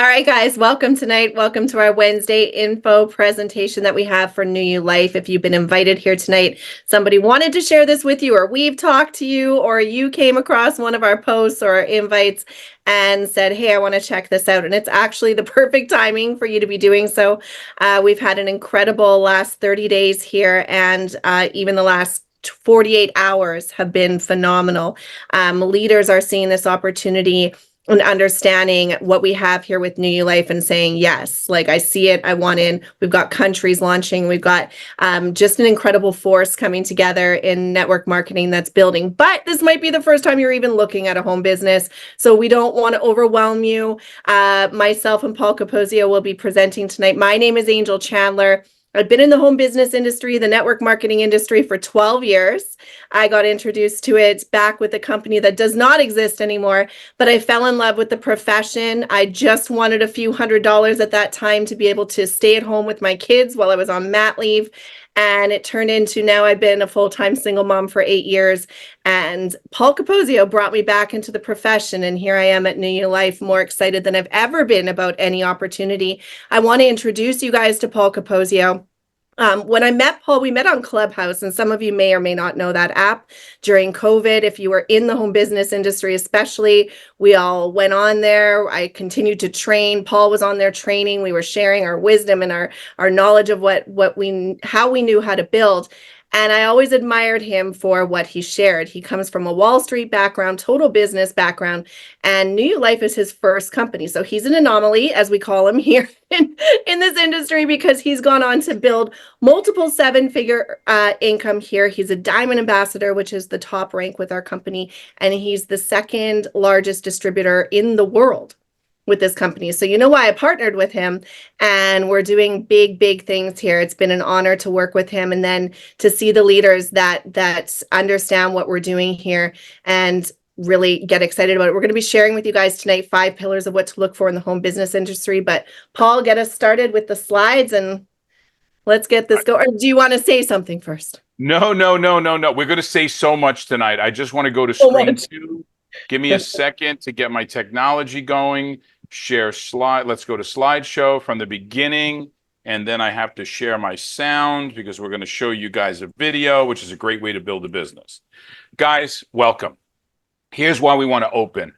All right, guys, welcome tonight. Welcome to our Wednesday info presentation that we have for New You Life. If you've been invited here tonight, somebody wanted to share this with you, or we've talked to you, or you came across one of our posts or our invites and said, hey, I want to check this out. And it's actually the perfect timing for you to be doing so. We've had an incredible last 30 days here, and even the last 48 hours have been phenomenal. Leaders are seeing this opportunity and understanding what we have here with New You Life and saying, yes, like I see it, I want in. We've got countries launching. We've got just an incredible force coming together in network marketing that's building. But this might be the first time you're even looking at a home business. So we don't want to overwhelm you. Myself and Paul Capozio will be presenting tonight. My name is Angel Chandler. I've been in the home business industry, the network marketing industry for 12 years. I got introduced to it back with a company that does not exist anymore, but I fell in love with the profession. I just wanted a few $100s at that time to be able to stay at home with my kids while I was on mat leave. And it turned into now I've been a full-time single mom for 8 years. And Paul Capozio brought me back into the profession. And here I am at New You Life, more excited than I've ever been about any opportunity. I want to introduce you guys to Paul Capozio. When I met Paul, we met on Clubhouse, and some of you may or may not know that app during COVID. If you were in the home business industry, especially, we all went on there. I continued to train. Paul was on there training. We were sharing our wisdom and our knowledge of how we knew how to build. And I always admired him for what he shared. He comes from a Wall Street background, total business background, and New You Life is his first company. So he's an anomaly, as we call him here in this industry, because he's gone on to build multiple seven-figure income here. He's a Diamond Ambassador, which is the top rank with our company, and he's the second largest distributor in the world with this company. So you know why I partnered with him, and we're doing big things here. It's been an honor to work with him, and then to see the leaders that understand what we're doing here and really get excited about it. We're going to be sharing with you guys tonight 5 pillars of what to look for in the home business industry. But Paul, get us started with the slides and let's get this going. Or do you want to say something first? No. We're going to say so much tonight. I just want to go to screen 2. Give me a second to get my technology going. Share slide. Let's go to slideshow from the beginning. And then I have to share my sound because we're going to show you guys a video, which is a great way to build a business. Guys, welcome. Here's why we want to open.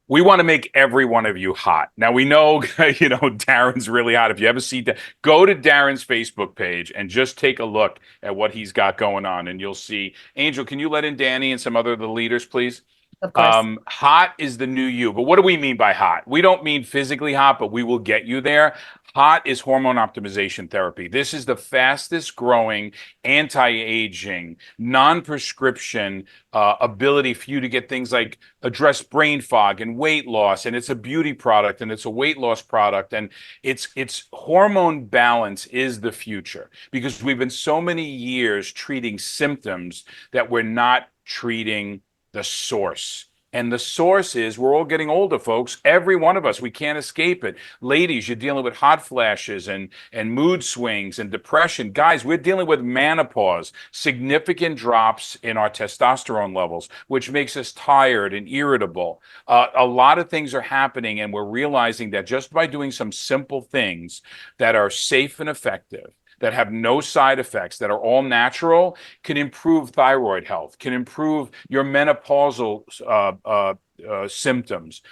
We want to make every one of you hot. Now, we know, Darren's really hot. If you ever see that, go to Darren's Facebook page and just take a look at what he's got going on. And you'll see. Angel, can you let in Danny and some other of the leaders, please? Of course. Hot is the new you. But what do we mean by hot? We don't mean physically hot, but we will get you there. Hot is hormone optimization therapy. This is the fastest growing anti-aging, non-prescription ability for you to get things like address brain fog and weight loss. And it's a beauty product and it's a weight loss product. And it's hormone balance is the future, because we've been so many years treating symptoms that we're not treating the source. And the source is we're all getting older, folks. Every one of us, we can't escape it. Ladies, you're dealing with hot flashes and mood swings and depression. Guys, we're dealing with menopause, significant drops in our testosterone levels, which makes us tired and irritable. A lot of things are happening, and we're realizing that just by doing some simple things that are safe and effective, that have no side effects, that are all natural, can improve thyroid health, can improve your menopausal symptoms.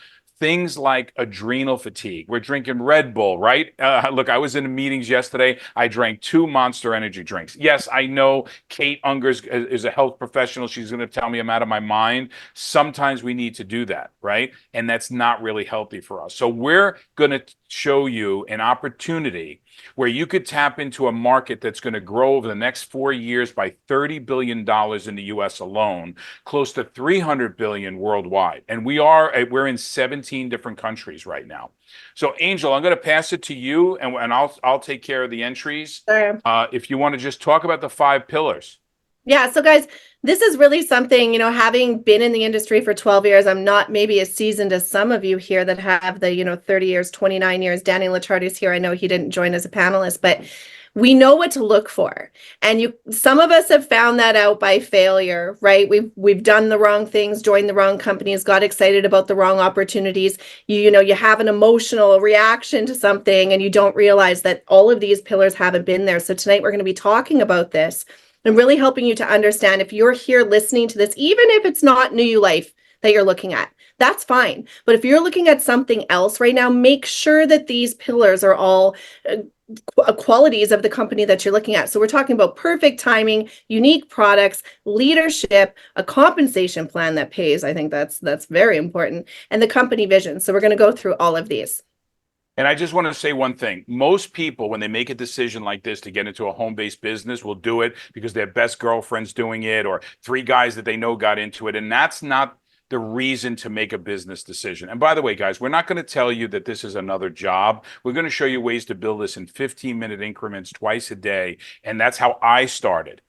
Things like adrenal fatigue. We're drinking Red Bull, right? Look, I was in meetings yesterday. I drank 2 Monster energy drinks. Yes, I know Kate Unger is a health professional. She's going to tell me I'm out of my mind. Sometimes we need to do that, right? And that's not really healthy for us. So we're going to show you an opportunity where you could tap into a market that's going to grow over the next 4 years by $30 billion in the US alone, close to $300 billion worldwide. And we're in 17 different countries right now. So Angel, I'm going to pass it to you, and I'll take care of the entries. Sure. If you want to just talk about the 5 pillars. Yeah, so guys, this is really something, having been in the industry for 12 years, I'm not maybe as seasoned as some of you here that have the, 30 years, 29 years. Danny Lichardi's here. I know he didn't join as a panelist, but We know what to look for. And some of us have found that out by failure, right? We've done the wrong things, joined the wrong companies, got excited about the wrong opportunities. You have an emotional reaction to something and you don't realize that all of these pillars haven't been there. So tonight we're going to be talking about this and really helping you to understand, if you're here listening to this, even if it's not New You Life that you're looking at, that's fine. But if you're looking at something else right now, make sure that these pillars are all qualities of the company that you're looking at. So we're talking about perfect timing, unique products, leadership, a compensation plan that pays. I think that's very important, and the company vision. So we're going to go through all of these. And I just want to say one thing. Most people, when they make a decision like this to get into a home-based business, will do it because their best girlfriend's doing it, or three guys that they know got into it. And that's not the reason to make a business decision. And by the way, guys, we're not going to tell you that this is another job. We're going to show you ways to build this in 15-minute increments twice a day. And that's how I started.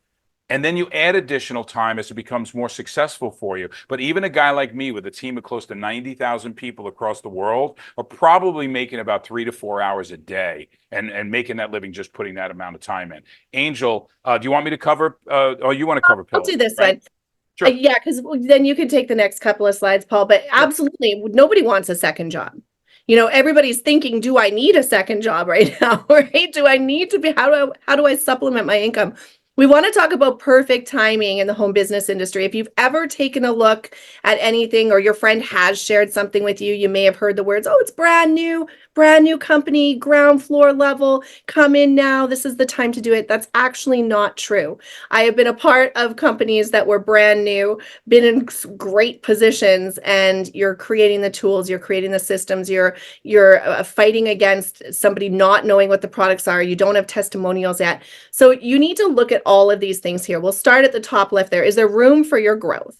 And then you add additional time as it becomes more successful for you. But even a guy like me with a team of close to 90,000 people across the world are probably making about 3 to 4 hours a day and making that living just putting that amount of time in. Angel, do you want me to cover, or you want to cover I'll pillars? do this Right? one. Sure. Yeah, because then you can take the next couple of slides, Paul. But Sure. absolutely, nobody wants a second job. Everybody's thinking, do I need a second job right now? Right? Do I need to be, how do I supplement my income? We want to talk about perfect timing in the home business industry. If you've ever taken a look at anything, or your friend has shared something with you, you may have heard the words, oh, it's brand new company, ground floor level, come in now. This is the time to do it. That's actually not true. I have been a part of companies that were brand new, been in great positions, and you're creating the tools, you're creating the systems, you're fighting against somebody not knowing what the products are. You don't have testimonials yet. So you need to look at all of these things here. We'll start at the top left there. Is there room for your growth?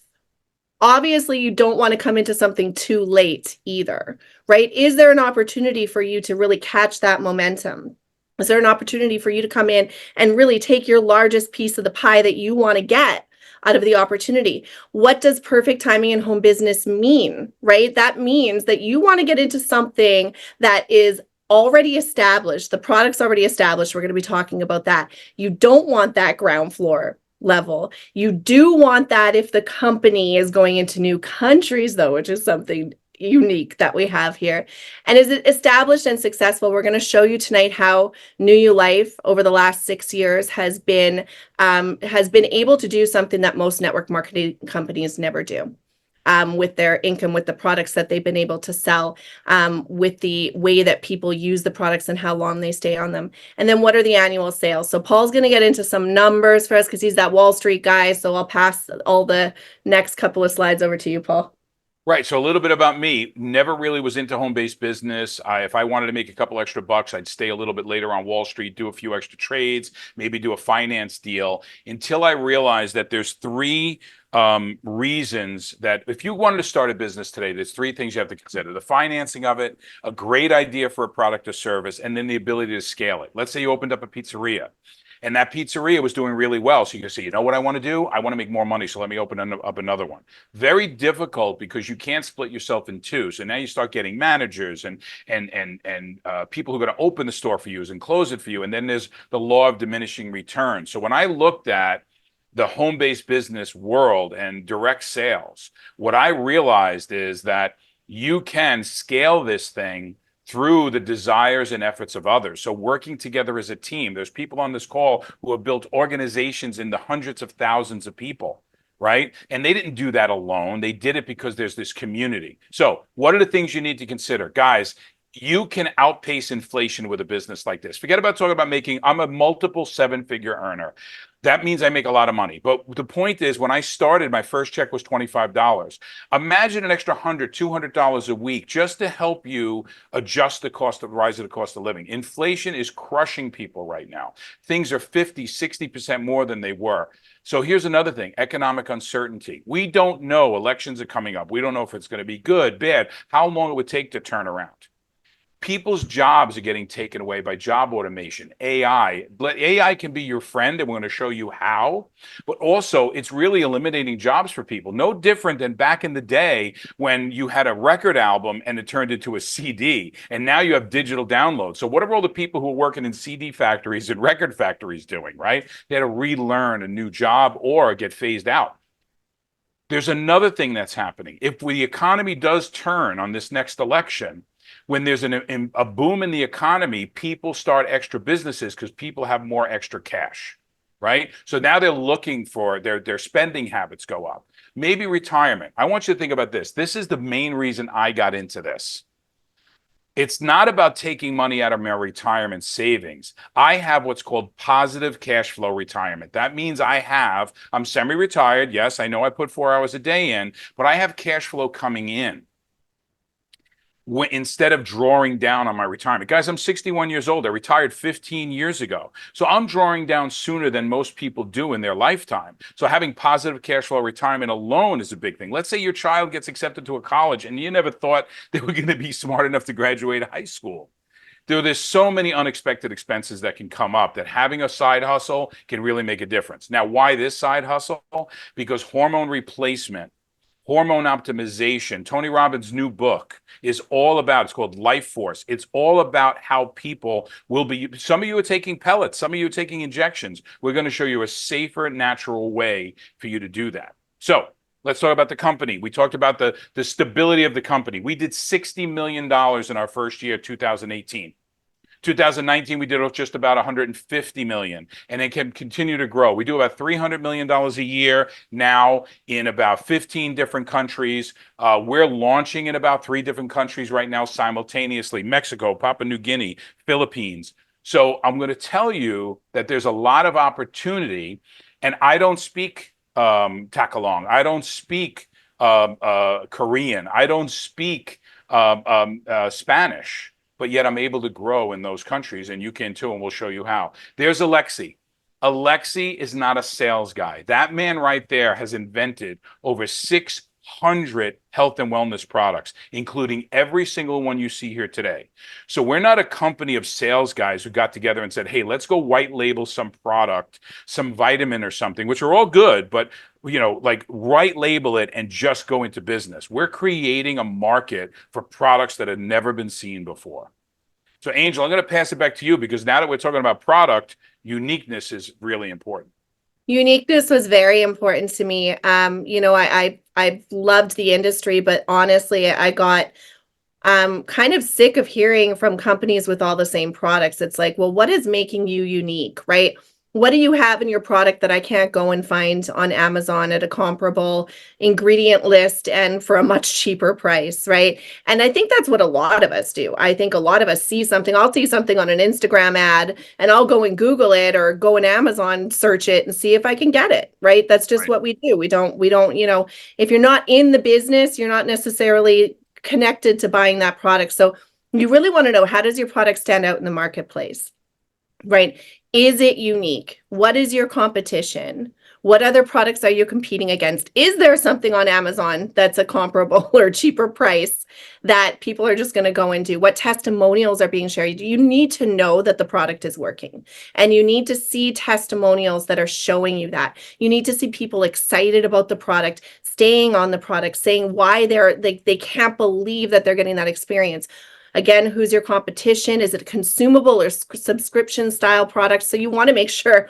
Obviously, you don't want to come into something too late either, right? Is there an opportunity for you to really catch that momentum? Is there an opportunity for you to come in and really take your largest piece of the pie that you want to get out of the opportunity? What does perfect timing in home business mean, right? That means that you want to get into something that is already established. The product's already established. We're going to be talking about that. You don't want that ground floor level. You do want that if the company is going into new countries, though, which is something unique that we have here. And is it established and successful? We're going to show you tonight how New You Life over the last 6 years has been able to do something that most network marketing companies never do. With their income, with the products that they've been able to sell, with the way that people use the products and how long they stay on them. And then what are the annual sales? So Paul's going to get into some numbers for us because he's that Wall Street guy. So I'll pass all the next couple of slides over to you, Paul. Right. So a little bit about me. Never really was into home-based business. If I wanted to make a couple extra bucks, I'd stay a little bit later on Wall Street, do a few extra trades, maybe do a finance deal, until I realized that there's three reasons that if you wanted to start a business today, there's three things you have to consider: the financing of it, a great idea for a product or service, and then the ability to scale it. Let's say you opened up a pizzeria. And that pizzeria was doing really well. So you can say, you know what I want to do? I want to make more money. So let me open up another one. Very difficult because you can't split yourself in two. So now you start getting managers and people who are going to open the store for you and close it for you. And then there's the law of diminishing returns. So when I looked at the home-based business world and direct sales, what I realized is that you can scale this thing through the desires and efforts of others. So working together as a team. There's people on this call who have built organizations in the hundreds of thousands of people, right? And they didn't do that alone. They did it because there's this community. So what are the things you need to consider? Guys, you can outpace inflation with a business like this. Forget about talking about I'm a multiple seven-figure earner. That means I make a lot of money. But the point is, when I started, my first check was $25. Imagine an extra $100, $200 a week just to help you adjust the rise of the cost of living. Inflation is crushing people right now. Things are 50, 60% more than they were. So here's another thing: economic uncertainty. We don't know. Elections are coming up. We don't know if it's going to be good, bad, how long it would take to turn around. People's jobs are getting taken away by job automation, AI. AI can be your friend, and we're going to show you how. But also, it's really eliminating jobs for people. No different than back in the day when you had a record album and it turned into a CD, and now you have digital downloads. So what are all the people who are working in CD factories and record factories doing, right? They had to relearn a new job or get phased out. There's another thing that's happening. If the economy does turn on this next election, when there's a boom in the economy, people start extra businesses because people have more extra cash, right? So now they're looking for their spending habits go up. Maybe retirement. I want you to think about this. This is the main reason I got into this. It's not about taking money out of my retirement savings. I have what's called positive cash flow retirement. That means I'm semi-retired. Yes, I know I put 4 hours a day in, but I have cash flow coming in instead of drawing down on my retirement. Guys, I'm 61 years old. I retired 15 years ago. So I'm drawing down sooner than most people do in their lifetime. So having positive cash flow retirement alone is a big thing. Let's say your child gets accepted to a college and you never thought they were going to be smart enough to graduate high school. There's so many unexpected expenses that can come up that having a side hustle can really make a difference. Now, why this side hustle? Because hormone replacement, hormone optimization, Tony Robbins' new book is all about, it's called Life Force. It's all about how people will be, some of you are taking pellets, some of you are taking injections. We're going to show you a safer, natural way for you to do that. So let's talk about the company. We talked about the stability of the company. We did $60 million in our first year, 2018. 2019, we did just about 150 million, and it can continue to grow. We do about $300 million a year now in about 15 different countries. We're launching in about 3 different countries right now simultaneously: Mexico, Papua New Guinea, Philippines. So I'm going to tell you that there's a lot of opportunity, and I don't speak Tagalog. I don't speak Korean. I don't speak Spanish. But yet I'm able to grow in those countries, and you can too, and we'll show you how. There's Alexi. Alexi is not a sales guy. That man right there has invented over 600 health and wellness products, including every single one you see here today. So we're not a company of sales guys who got together and said, hey, let's go white label some product, some vitamin or something, which are all good, but like white label it and just go into business. We're creating a market for products that have never been seen before. So Angel, I'm going to pass it back to you, because now that we're talking about product, uniqueness is really important. Uniqueness was very important to me. I loved the industry, but honestly, I got kind of sick of hearing from companies with all the same products. It's like, well, what is making you unique, right? What do you have in your product that I can't go and find on Amazon at a comparable ingredient list and for a much cheaper price, right? And I think that's what a lot of us do. I think a lot of us see something. I'll see something on an Instagram ad and I'll go and Google it or go in Amazon, search it and see if I can get it, right? That's just Right. what we do. We don't, if you're not in the business, you're not necessarily connected to buying that product. So you really want to know, how does your product stand out in the marketplace? Right? Is it unique? What is your competition? What other products are you competing against? Is there something on Amazon that's a comparable or cheaper price that people are just going to go and do? What testimonials are being shared? You need to know that the product is working, and you need to see testimonials that are showing you that. You need to see people excited about the product, staying on the product, saying why they can't believe that they're getting that experience. Again, who's your competition? Is it a consumable or subscription style product? So you want to make sure.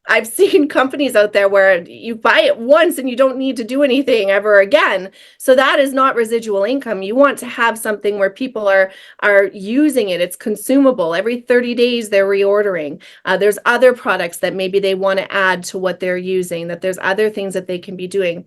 I've seen companies out there where you buy it once and you don't need to do anything ever again. So that is not residual income. You want to have something where people are using it. It's consumable. Every 30 days they're reordering. There's other products that maybe they want to add to what they're using, that there's other things that they can be doing.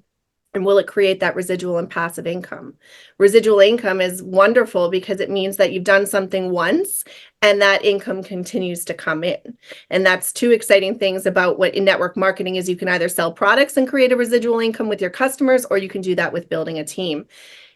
And will it create that residual and passive income? Residual income is wonderful because it means that you've done something once and that income continues to come in. And that's 2 exciting things about what in network marketing is: you can either sell products and create a residual income with your customers, or you can do that with building a team.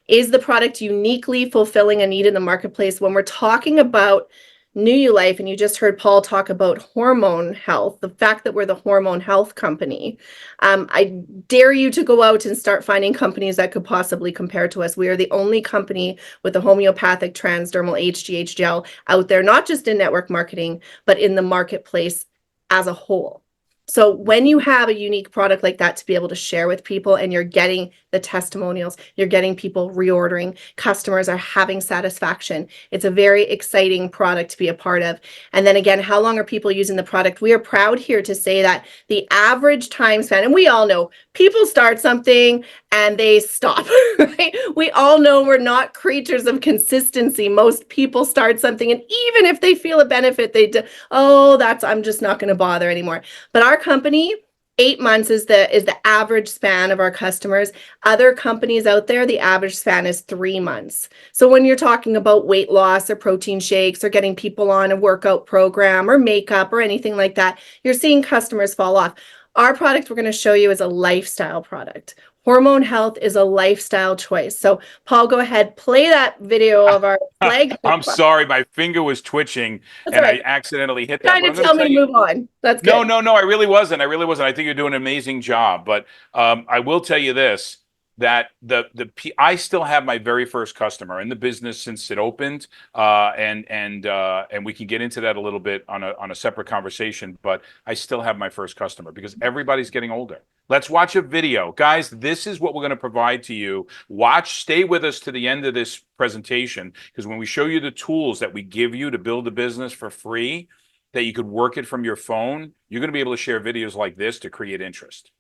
Is the product uniquely fulfilling a need in the marketplace? When we're talking about New You Life, and you just heard Paul talk about hormone health, the fact that we're the hormone health company. I dare you to go out and start finding companies that could possibly compare to us. We are the only company with a homeopathic transdermal HGH gel out there, not just in network marketing, but in the marketplace as a whole. So when you have a unique product like that to be able to share with people, and you're getting the testimonials, you're getting people reordering, customers are having satisfaction. It's a very exciting product to be a part of. And then again, how long are people using the product? We are proud here to say that the average time span, and we all know people start something and they stop, right? We all know we're not creatures of consistency. Most people start something, and even if they feel a benefit, I'm just not going to bother anymore. But our company, 8 months is the average span of our customers. Other companies out there, the average span is 3 months. So when you're talking about weight loss or protein shakes or getting people on a workout program or makeup or anything like that, you're seeing customers fall off. Our product we're going to show you is a lifestyle product. Hormone health is a lifestyle choice. So Paul, go ahead, play that video of our flagship I'm product. sorry, my finger was twitching That's all and I right. accidentally hit that. Trying But to I'm going tell to me tell to you, move on. That's no, good. no, no, I really wasn't. I really wasn't. I think you're doing an amazing job. But I will tell you this, that I still have my very first customer in the business since it opened, and we can get into that a little bit on a separate conversation. But I still have my first customer because everybody's getting older. Let's watch a video, guys. This is what we're going to provide to you. Stay with us to the end of this presentation, because when we show you the tools that we give you to build a business for free, that you could work it from your phone, you're going to be able to share videos like this to create interest.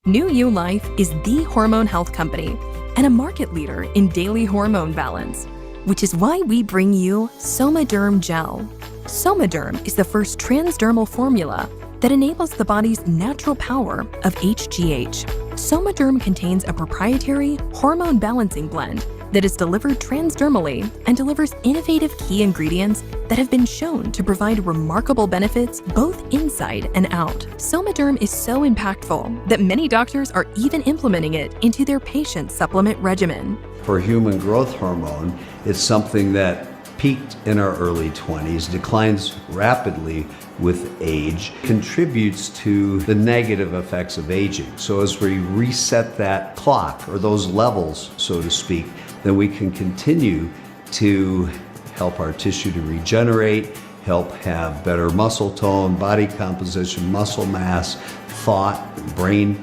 New You Life is the hormone health company and a market leader in daily hormone balance, which is why we bring you Somaderm Gel. Somaderm is the first transdermal formula that enables the body's natural power of HGH. Somaderm contains a proprietary hormone balancing blend that is delivered transdermally and delivers innovative key ingredients that have been shown to provide remarkable benefits both inside and out. Somaderm is so impactful that many doctors are even implementing it into their patient supplement regimen. For human growth hormone, it's something that peaked in our early 20s, declines rapidly with age, contributes to the negative effects of aging. So as we reset that clock, or those levels, so to speak, then we can continue to help our tissue to regenerate, help have better muscle tone, body composition, muscle mass, thought, brain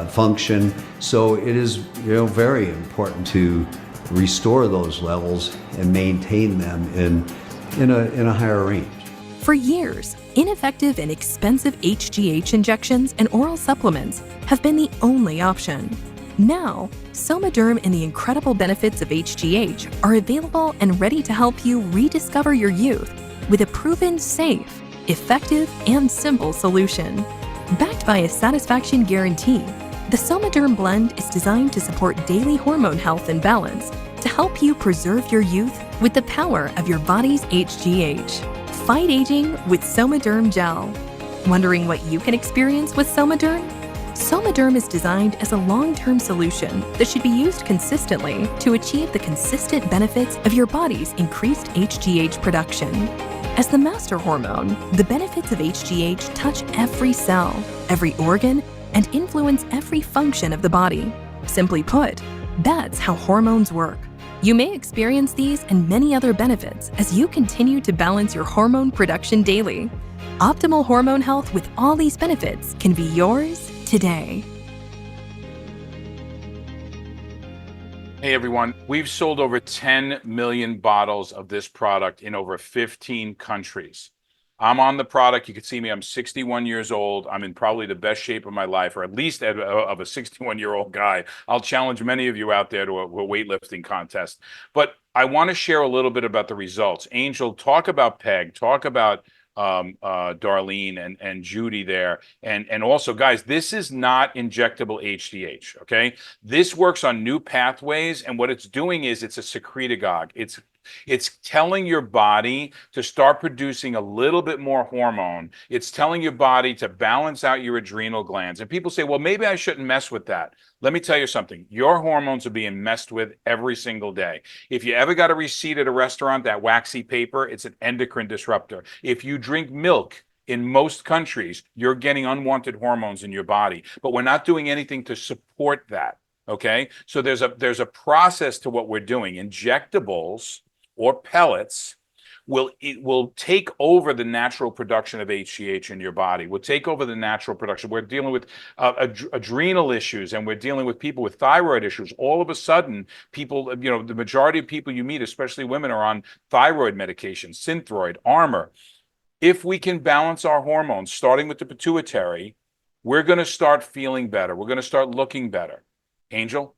function. So it is, very important to restore those levels and maintain them in a higher range. For years, ineffective and expensive HGH injections and oral supplements have been the only option. Now, Somaderm and the incredible benefits of HGH are available and ready to help you rediscover your youth with a proven safe, effective, and simple solution. Backed by a satisfaction guarantee, the Somaderm blend is designed to support daily hormone health and balance to help you preserve your youth with the power of your body's HGH. Fight aging with Somaderm Gel. Wondering what you can experience with Somaderm? Somaderm is designed as a long-term solution that should be used consistently to achieve the consistent benefits of your body's increased HGH production. As the master hormone, the benefits of HGH touch every cell, every organ, and influence every function of the body. Simply put, that's how hormones work. You may experience these and many other benefits as you continue to balance your hormone production daily. Optimal hormone health with all these benefits can be yours today. Hey everyone, we've sold over 10 million bottles of this product in over 15 countries. I'm on the product. You can see me. I'm 61 years old. I'm in probably the best shape of my life, or at least of a 61-year-old guy. I'll challenge many of you out there to a weightlifting contest. But I want to share a little bit about the results. Angel, talk about Peg. Talk about Darlene and Judy there. And also, guys, this is not injectable HGH, okay? This works on new pathways, and what it's doing is it's a secretagogue. It's It's telling your body to start producing a little bit more hormone. It's telling your body to balance out your adrenal glands. And people say, well, maybe I shouldn't mess with that. Let me tell you something. Your hormones are being messed with every single day. If you ever got a receipt at a restaurant, that waxy paper, it's an endocrine disruptor. If you drink milk, in most countries, you're getting unwanted hormones in your body, but we're not doing anything to support that. Okay. So there's a process to what we're doing. Injectables or pellets will take over the natural production of HGH in your body. Will take over the natural production. We're dealing with adrenal issues, and we're dealing with people with thyroid issues. All of a sudden, people, the majority of people you meet, especially women, are on thyroid medication, Synthroid, Armor. If we can balance our hormones, starting with the pituitary, we're going to start feeling better. We're going to start looking better. Angel?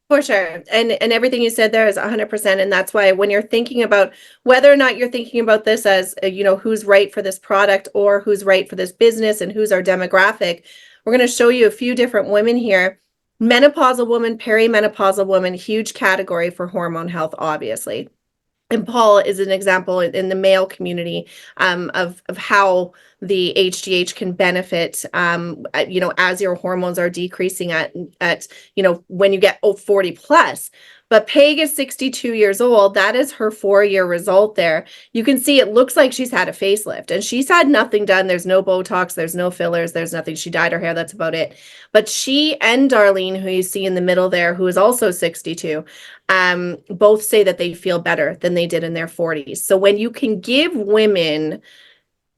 For sure. And everything you said there is 100%. And that's why when you're thinking about whether or not you're thinking about this as, who's right for this product or who's right for this business and who's our demographic, we're going to show you a few different women here. Menopausal woman, perimenopausal woman, huge category for hormone health, obviously. And Paul is an example in the male community of how the HGH can benefit, as your hormones are decreasing at when you get 40 plus. But Peg is 62 years old. That is her 4-year result there. You can see it looks like she's had a facelift, and she's had nothing done. There's no Botox, there's no fillers, there's nothing. She dyed her hair, that's about it. But she and Darlene, who you see in the middle there, who is also 62, both say that they feel better than they did in their 40s. So when you can give women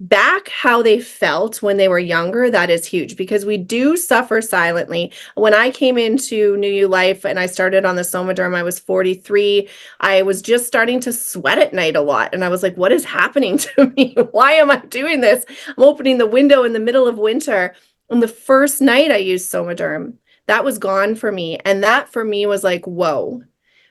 back how they felt when they were younger, that is huge, because we do suffer silently. When I came into New You Life and I started on the Somaderm, I was 43. I was just starting to sweat at night a lot. And I was like, what is happening to me? Why am I doing this? I'm opening the window in the middle of winter. And the first night I used Somaderm, that was gone for me. And that for me was like, whoa.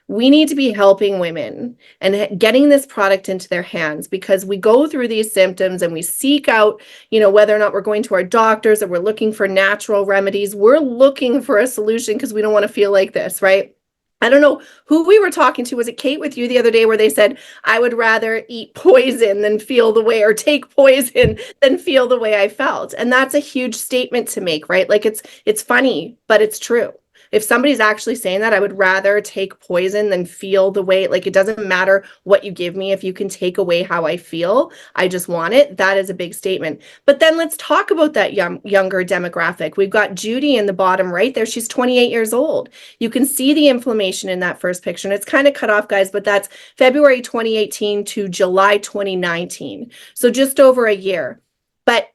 We need to be helping women and getting this product into their hands, because we go through these symptoms and we seek out, whether or not we're going to our doctors or we're looking for natural remedies. We're looking for a solution because we don't want to feel like this, right? I don't know who we were talking to. Was it Kate with you the other day where they said, I would rather eat poison than feel the way, or take poison than feel the way I felt. And that's a huge statement to make, right? Like it's funny, but it's true. If somebody's actually saying that, I would rather take poison than feel the way, like, it doesn't matter what you give me. If you can take away how I feel, I just want it. That is a big statement. But then let's talk about that younger demographic. We've got Judy in the bottom right there. She's 28 years old. You can see the inflammation in that first picture. And it's kind of cut off, guys, but that's February 2018 to July 2019. So just over a year. But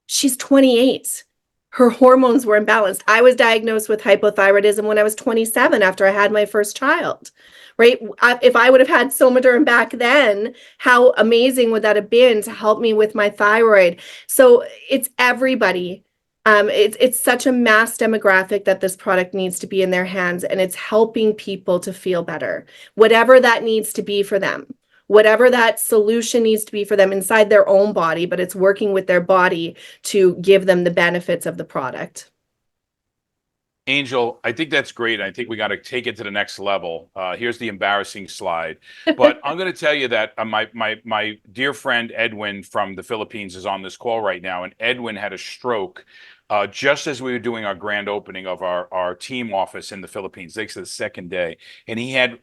she's 28. Her hormones were imbalanced. I was diagnosed with hypothyroidism when I was 27 after I had my first child, right? If I would have had Somaderm back then, how amazing would that have been to help me with my thyroid? So it's everybody. It's such a mass demographic that this product needs to be in their hands, and it's helping people to feel better, whatever that needs to be for them. Whatever that solution needs to be for them inside their own body, but it's working with their body to give them the benefits of the product. Angel, I think that's great. I think we got to take it to the next level. Here's the embarrassing slide. But I'm going to tell you that my dear friend Edwin from the Philippines is on this call right now. And Edwin had a stroke just as we were doing our grand opening of our team office in the Philippines. Thanks to the second day. And he had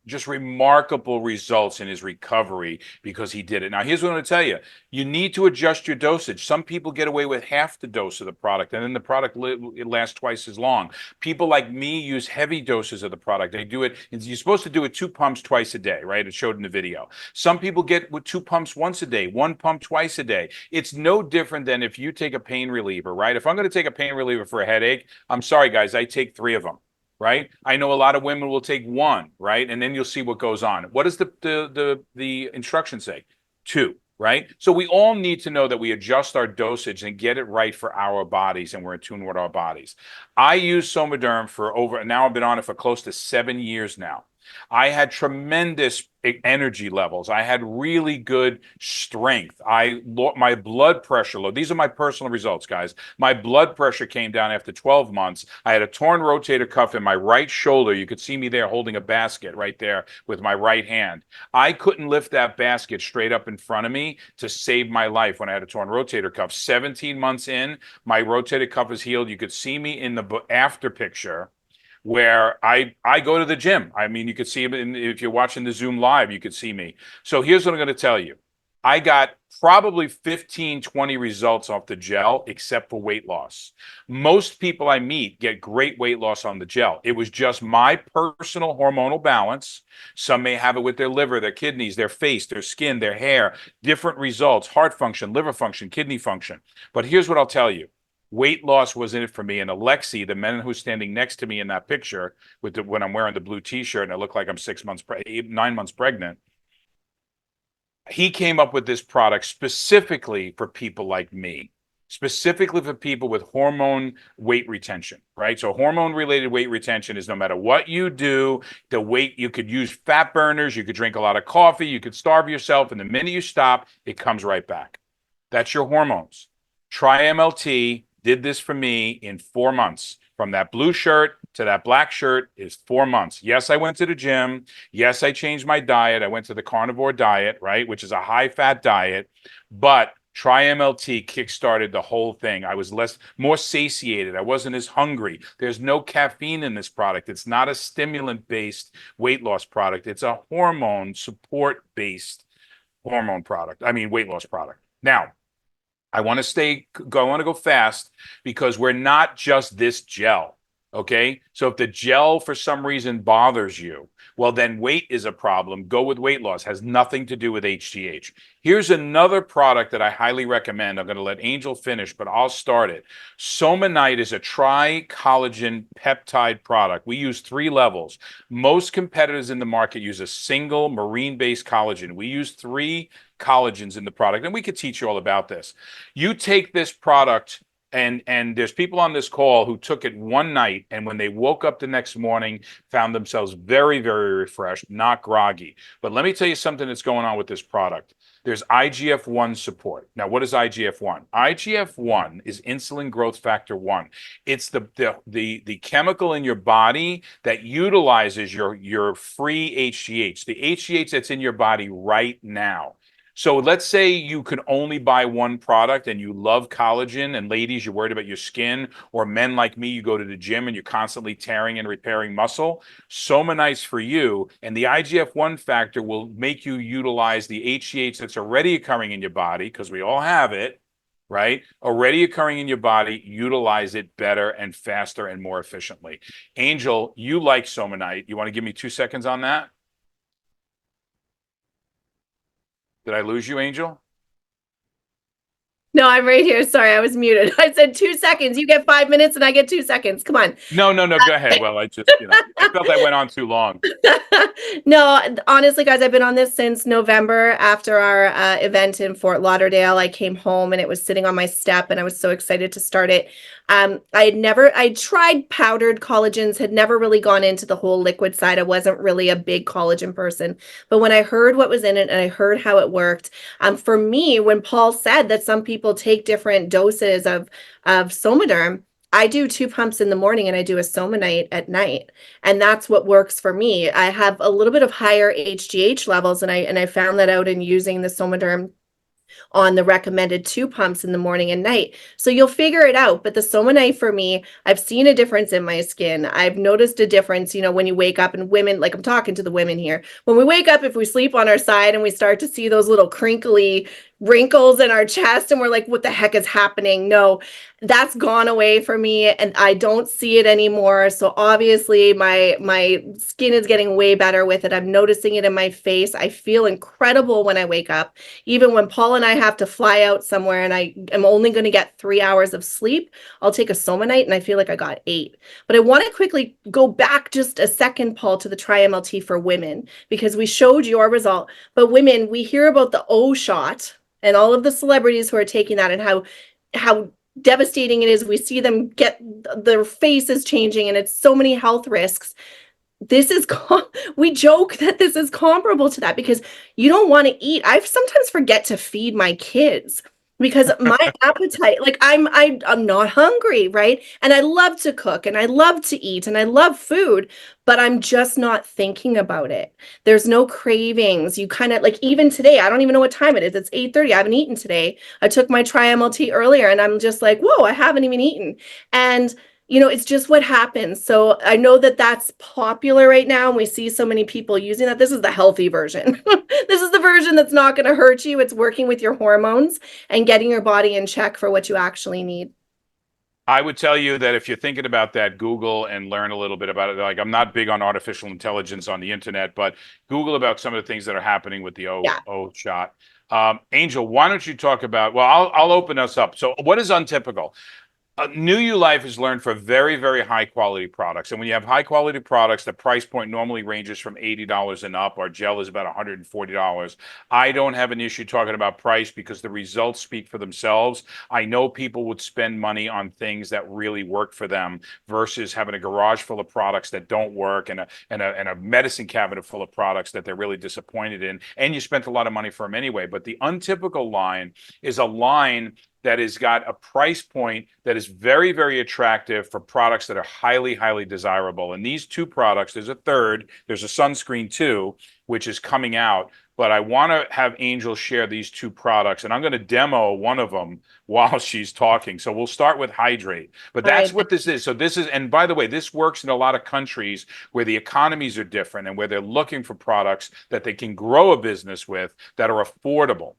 just remarkable results in his recovery because he did it. Now, here's what I'm going to tell you. You need to adjust your dosage. Some people get away with half the dose of the product, and then the product it lasts twice as long. People like me use heavy doses of the product. They do it, you're supposed to do it 2 pumps twice a day, right? It showed in the video. Some people get with 2 pumps once a day, 1 pump twice a day. It's no different than if you take a pain reliever, right? If I'm going to take a pain reliever for a headache, I'm sorry, guys, I take 3 of them. Right? I know a lot of women will take 1, right? And then you'll see what goes on. What does the instructions say? 2, right? So we all need to know that we adjust our dosage and get it right for our bodies, and we're in tune with our bodies. I use Somaderm for now I've been on it for close to 7 years now. I had tremendous energy levels. I had really good strength. My blood pressure low. These are my personal results, guys. My blood pressure came down after 12 months. I had a torn rotator cuff in my right shoulder. You could see me there holding a basket right there with my right hand. I couldn't lift that basket straight up in front of me to save my life when I had a torn rotator cuff. 17 months in, my rotator cuff is healed. You could see me in the after picture where I go to the gym. I mean, you could see it if you're watching the Zoom live, you could see me. So here's what I'm going to tell you. I got probably 15, 20 results off the gel, except for weight loss. Most people I meet get great weight loss on the gel. It was just my personal hormonal balance. Some may have it with their liver, their kidneys, their face, their skin, their hair, different results, heart function, liver function, kidney function. But here's what I'll tell you. Weight loss was in it for me. And Alexi, the man who's standing next to me in that picture when I'm wearing the blue t-shirt and I look like I'm 9 months pregnant, he came up with this product specifically for people like me, specifically for people with hormone weight retention, right? So hormone related weight retention is no matter what you do, the weight, you could use fat burners, you could drink a lot of coffee, you could starve yourself, and the minute you stop, it comes right back. That's your hormones. Try MLT did this for me in 4 months. From that blue shirt to that black shirt is 4 months. Yes, I went to the gym. Yes, I changed my diet. I went to the carnivore diet, right, which is a high-fat diet. But Try MLT kickstarted the whole thing. I was more satiated. I wasn't as hungry. There's no caffeine in this product. It's not a stimulant-based weight loss product. It's a hormone support-based weight loss product. Now, I want to go fast because we're not just this gel. Okay. So if the gel for some reason bothers you, well, then weight is a problem. Go with weight loss. Has nothing to do with HGH. Here's another product that I highly recommend. I'm going to let Angel finish, but I'll start it. Somanite is a tri-collagen peptide product. We use 3 levels. Most competitors in the market use a single marine-based collagen. We use 3 collagens in the product, and we could teach you all about this. You take this product, and there's people on this call who took it one night, and when they woke up the next morning, found themselves very, very refreshed, not groggy. But let me tell you something that's going on with this product. There's IGF-1 support. Now, what is IGF-1? IGF-1 is insulin growth factor 1. It's the chemical in your body that utilizes your free HGH, the HGH that's in your body right now. So let's say you can only buy one product and you love collagen, and ladies, you're worried about your skin, or men like me, you go to the gym and you're constantly tearing and repairing muscle. Somanite's for you, and the IGF-1 factor will make you utilize the HGH that's already occurring in your body, because we all have it, right? Already occurring in your body, utilize it better and faster and more efficiently. Angel, you like Somanite. You want to give me 2 seconds on that? Did I lose you, Angel? No, I'm right here. Sorry, I was muted. I said 2 seconds. You get 5 minutes and I get 2 seconds. Come on. No, go ahead. Well, I just, I felt I went on too long. No, honestly, guys, I've been on this since November after our event in Fort Lauderdale. I came home and it was sitting on my step and I was so excited to start it. I tried powdered collagens, had never really gone into the whole liquid side. I wasn't really a big collagen person. But when I heard what was in it and I heard how it worked, for me, when Paul said that some people take different doses of Somaderm, I do 2 pumps in the morning and I do a Somanite at night. And that's what works for me. I have a little bit of higher HGH levels, and I found that out in using the Somaderm on the recommended 2 pumps in the morning and night. So you'll figure it out. But the Somanite for me, I've seen a difference in my skin. I've noticed a difference, when you wake up, and women, like I'm talking to the women here, when we wake up, if we sleep on our side and we start to see those little crinkly wrinkles in our chest and we're like, what the heck is happening? No, that's gone away for me and I don't see it anymore. So obviously my skin is getting way better with it. I'm noticing it in my face. I feel incredible when I wake up. Even when Paul and I have to fly out somewhere and I am only going to get 3 hours of sleep, I'll take a Somanite and I feel like I got 8. But I want to quickly go back just a second, Paul, to the Tri-MLT for women, because we showed your result. But women, we hear about the O shot and all of the celebrities who are taking that and how devastating it is. We see them get, their face is changing and it's so many health risks. this is we joke that this is comparable to that because you don't want to eat. I sometimes forget to feed my kids because my appetite, like I'm not hungry, right? And I love to cook and I love to eat and I love food, but I'm just not thinking about it. There's no cravings. You kind of like even today, I don't even know what time it is. It's 8:30. I haven't eaten today. I took my tri-MLT earlier and I'm just like, whoa, I haven't even eaten. And it's just what happens. So I know that that's popular right now, and we see so many people using that. This is the healthy version. This is the version that's not going to hurt you. It's working with your hormones and getting your body in check for what you actually need. I would tell you that if you're thinking about that, Google and learn a little bit about it. Like, I'm not big on artificial intelligence on the internet, but Google about some of the things that are happening with the Yeah. O shot. Angel, why don't you talk about? Well, I'll open us up. So, what is untypical? New You Life is learned for very, very high quality products. And when you have high quality products, the price point normally ranges from $80 and up. Our gel is about $140. I don't have an issue talking about price because the results speak for themselves. I know people would spend money on things that really work for them versus having a garage full of products that don't work and a medicine cabinet full of products that they're really disappointed in. And you spent a lot of money for them anyway. But the untypical line is a line that has got a price point that is very, very attractive for products that are highly, highly desirable. And these two products, there's a third, there's a sunscreen too, which is coming out. But I want to have Angel share these two products, and I'm going to demo one of them while she's talking. So we'll start with Hydrate. But All that's right. what this is. So this is, and by the way, this works in a lot of countries where the economies are different and where they're looking for products that they can grow a business with that are affordable.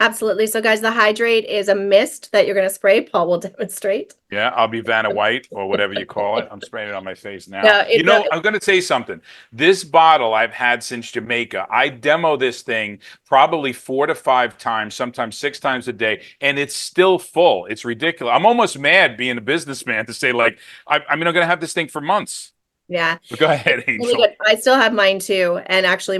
Absolutely. So, guys, the Hydrate is a mist that you're going to spray. Paul will demonstrate. Yeah, I'll be Vanna White or whatever you call it. I'm spraying it on my face now. No, I'm going to say something. This bottle I've had since Jamaica. I demo this thing probably 4 to 5 times, sometimes 6 times a day, and it's still full. It's ridiculous. I'm almost mad being a businessman to say, like, I'm going to have this thing for months. Yeah. But go ahead, Really Angel. good. I still have mine too. And actually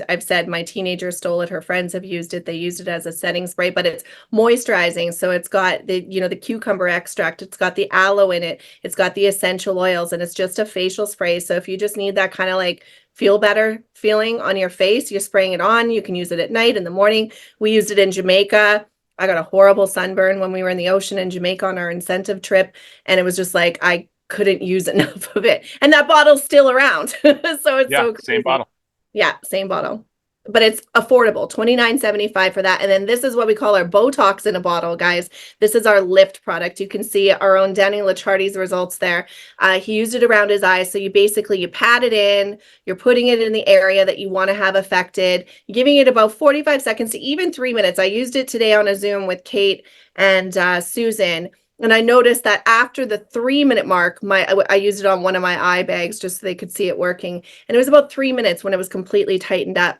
I've said my teenager stole it. Her friends have used it. They used it as a setting spray, but it's moisturizing. So it's got the cucumber extract. It's got the aloe in it. It's got the essential oils, and it's just a facial spray. So if you just need that kind of like feel better feeling on your face, you're spraying it on. You can use it at night, in the morning. We used it in Jamaica. I got a horrible sunburn when we were in the ocean in Jamaica on our incentive trip. And it was just like, I couldn't use enough of it. And that bottle's still around. So it's Yeah, so same crazy. bottle. Yeah, same bottle. But it's affordable, $29.75 for that. And then this is what we call our Botox in a bottle, guys. This is our lift product. You can see our own Danny Licciardi's results there. He used it around his eyes. So you pat it in, you're putting it in the area that you want to have affected, giving it about 45 seconds to even 3 minutes. I used it today on a Zoom with Kate and Susan. And I noticed that after the 3-minute mark, I used it on one of my eye bags just so they could see it working. And it was about 3 minutes when it was completely tightened up.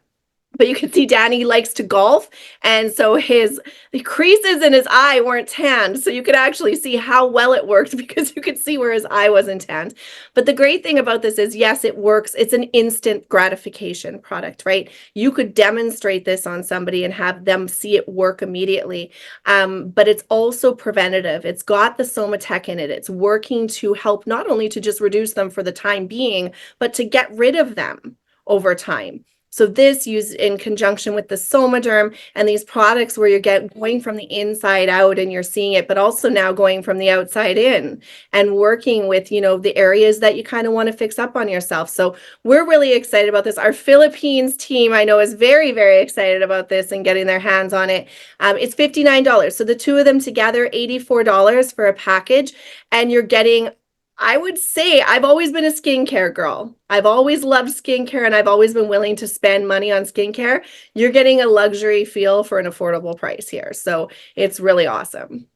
But you can see Danny likes to golf, and so the creases in his eye weren't tanned, so you could actually see how well it worked because you could see where his eye wasn't tanned. But the great thing about this is, yes, it works. It's an instant gratification product, right? You could demonstrate this on somebody and have them see it work immediately. But it's also preventative. It's got the Somatech in it. It's working to help not only to just reduce them for the time being, but to get rid of them over time. So this used in conjunction with the Somaderm and these products where you're going from the inside out and you're seeing it, but also now going from the outside in and working with, the areas that you kind of want to fix up on yourself. So we're really excited about this. Our Philippines team, I know, is very, very excited about this and getting their hands on it. It's $59. So the two of them together, $84 for a package. And you're getting, I would say, I've always been a skincare girl. I've always loved skincare and I've always been willing to spend money on skincare. You're getting a luxury feel for an affordable price here. So it's really awesome.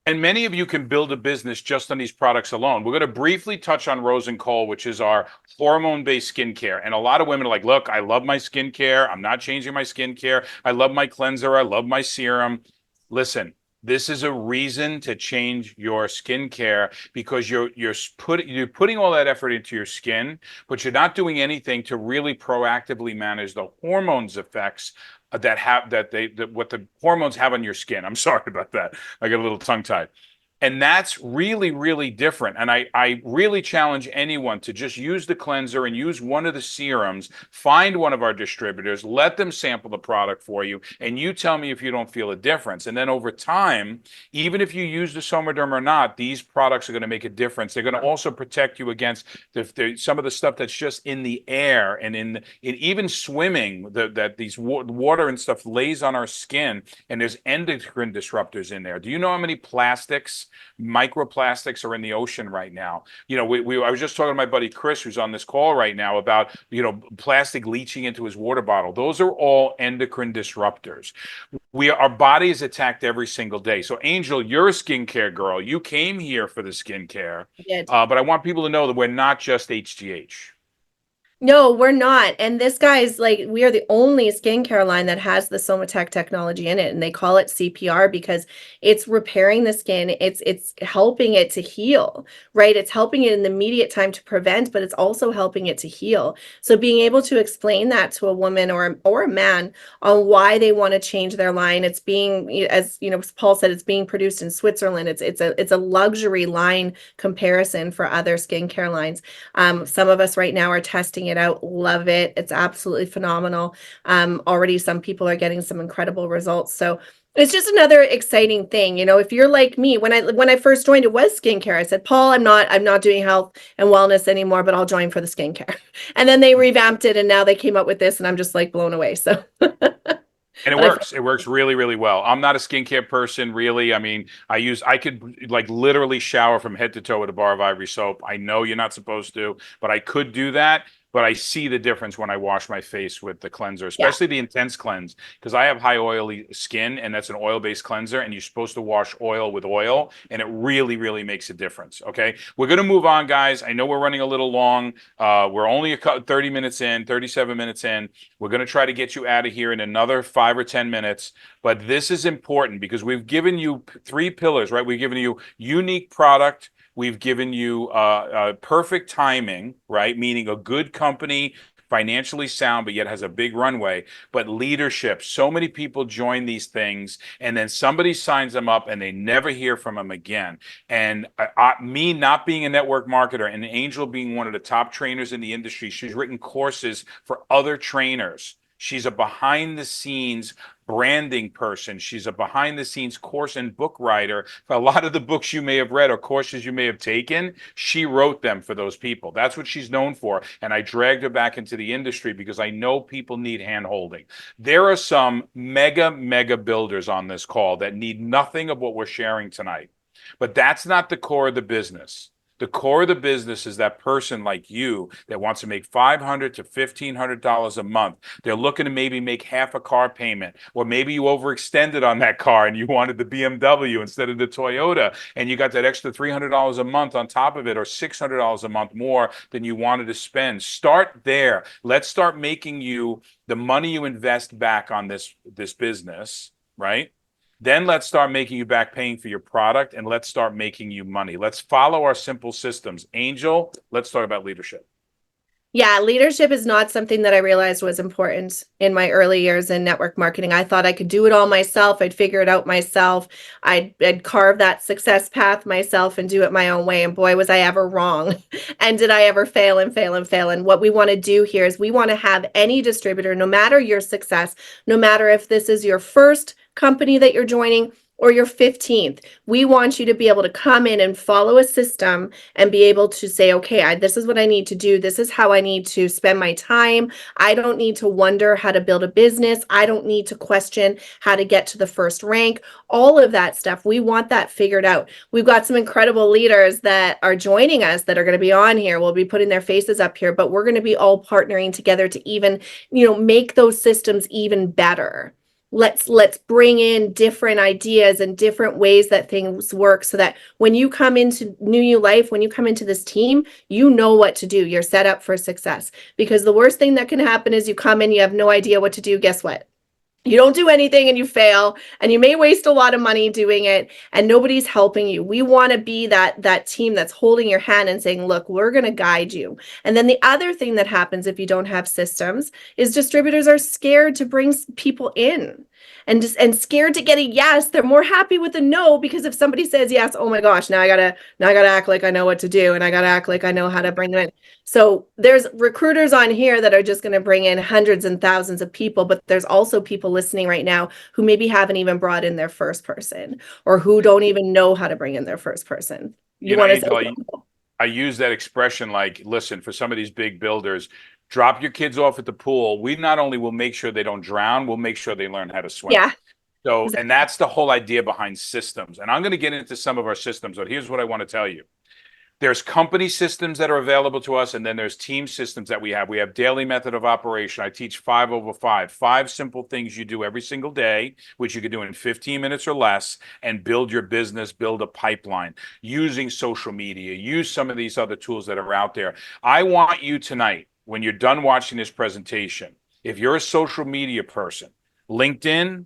And many of you can build a business just on these products alone. We're going to briefly touch on Rose and Cole, which is our hormone-based skincare. And a lot of women are like, look, I love my skincare. I'm not changing my skincare. I love my cleanser. I love my serum. Listen, this is a reason to change your skincare because you're putting all that effort into your skin, but you're not doing anything to really proactively manage the hormones effects what the hormones have on your skin. I'm sorry about that. I got a little tongue tied. And that's really, really different. And I really challenge anyone to just use the cleanser and use one of the serums, find one of our distributors, let them sample the product for you, and you tell me if you don't feel a difference. And then over time, even if you use the Somaderm or not, these products are going to make a difference. They're going to also protect you against some of the stuff that's just in the air and in even swimming, that these water and stuff lays on our skin, and there's endocrine disruptors in there. Do you know how many microplastics are in the ocean right now? You know, I was just talking to my buddy Chris, who's on this call right now, about, you know, plastic leaching into his water bottle. Those are all endocrine disruptors. Our body is attacked every single day. So Angel, you're a skincare girl. You came here for the skincare, but I want people to know that we're not just HGH. No, we're not. And this guy's like, we are the only skincare line that has the Somatech technology in it. And they call it CPR because it's repairing the skin. It's helping it to heal, right? It's helping it in the immediate time to prevent, but it's also helping it to heal. So being able to explain that to a woman or a man on why they want to change their line, it's being, as you know, Paul said, it's being produced in Switzerland. It's a luxury line comparison for other skincare lines. Some of us right now are testing it out, love it. It's absolutely phenomenal. Already some people are getting some incredible results. So it's just another exciting thing. You know, if you're like me, when I first joined, it was skincare. I said, Paul, I'm not doing health and wellness anymore, but I'll join for the skincare. And then they revamped it and now they came up with this and I'm just like blown away. So And it works. It works really, really well. I'm not a skincare person, really. I mean, I could like literally shower from head to toe with a bar of Ivory soap. I know you're not supposed to, but I could do that. But I see the difference when I wash my face with the cleanser, especially the intense cleanse, because I have high oily skin and that's an oil-based cleanser, and you're supposed to wash oil with oil, and it really, really makes a difference. Okay, we're going to move on, guys. I know we're running a little long. We're only 30 minutes in, 37 minutes in. We're going to try to get you out of here in another 5 or 10 minutes. But this is important because we've given you 3 pillars, right? We've given you unique product. We've given you perfect timing, right? Meaning a good company, financially sound, but yet has a big runway. But leadership, so many people join these things and then somebody signs them up and they never hear from them again. And me not being a network marketer and Angel being one of the top trainers in the industry, she's written courses for other trainers. She's a behind the scenes branding person. She's a behind the scenes course and book writer. For a lot of the books you may have read or courses you may have taken, she wrote them for those people. That's what she's known for. And I dragged her back into the industry because I know people need hand holding. There are some mega builders on this call that need nothing of what we're sharing tonight. But that's not the core of the business. The core of the business is that person like you that wants to make $500 to $1,500 a month. They're looking to maybe make half a car payment, or maybe you overextended on that car and you wanted the BMW instead of the Toyota, and you got that extra $300 a month on top of it, or $600 a month more than you wanted to spend. Start there. Let's start making you the money you invest back on this business, right? Then let's start making you back paying for your product, and let's start making you money. Let's follow our simple systems. Angel, let's talk about leadership. Yeah, leadership is not something that I realized was important in my early years in network marketing. I thought I could do it all myself. I'd figure it out myself. I'd carve that success path myself and do it my own way. And boy, was I ever wrong. And did I ever fail and fail and fail. And what we want to do here is we want to have any distributor, no matter your success, no matter if this is your first company that you're joining or your 15th, we want you to be able to come in and follow a system and be able to say, okay, this is what I need to do. This is how I need to spend my time. I don't need to wonder how to build a business. I don't need to question how to get to the first rank. All of that stuff, we want that figured out. We've got some incredible leaders that are joining us that are going to be on here. We'll be putting their faces up here, but we're going to be all partnering together to even, make those systems even better. Let's bring in different ideas and different ways that things work so that when you come into New You Life, when you come into this team, you know what to do. You're set up for success. Because the worst thing that can happen is you come in, you have no idea what to do. Guess what? You don't do anything and you fail, and you may waste a lot of money doing it, and nobody's helping you. We want to be that team that's holding your hand and saying, look, we're going to guide you. And then the other thing that happens if you don't have systems is distributors are scared to bring people in, and scared to get a yes. They're more happy with a no, because if somebody says yes, oh my gosh, now I gotta act like I know what to do, and I gotta act like I know how to bring them in. So there's recruiters on here that are just going to bring in hundreds and thousands of people, but there's also people listening right now who maybe haven't even brought in their first person, or who don't even know how to bring in their first person. You want to Angel, say, I use that expression like, listen, for some of these big builders, drop your kids off at the pool. We not only will make sure they don't drown, we'll make sure they learn how to swim. yeah, So, exactly. and that's the whole idea behind systems. And I'm going to get into some of our systems, but here's what I want to tell you. There's company systems that are available to us, and then there's team systems that we have. We have daily method of operation. I teach 5 over 5, 5 simple things you do every single day, which you can do in 15 minutes or less, and build your business, build a pipeline using social media, use some of these other tools that are out there. I want you tonight, when you're done watching this presentation, if you're a social media person, LinkedIn,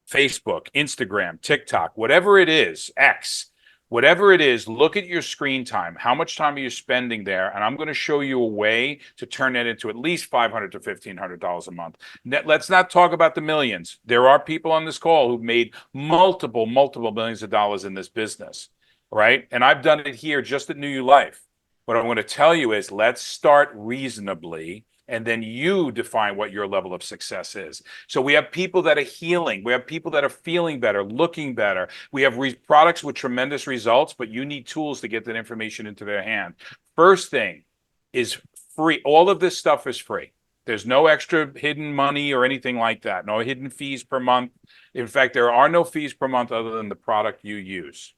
Facebook, Instagram, TikTok, whatever it is, X, whatever it is, look at your screen time. How much time are you spending there? And I'm going to show you a way to turn that into at least $500 to $1,500 a month. Let's not talk about the millions. There are people on this call who've made multiple millions of dollars in this business, right? And I've done it here just at New You Life. What I'm going to tell you is, let's start reasonably, and then you define what your level of success is. So we have people that are healing. We have people that are feeling better, looking better. We have products with tremendous results, but you need tools to get that information into their hand. First thing is free. All of this stuff is free. There's no extra hidden money or anything like that. No hidden fees per month. In fact, there are no fees per month other than the product you use.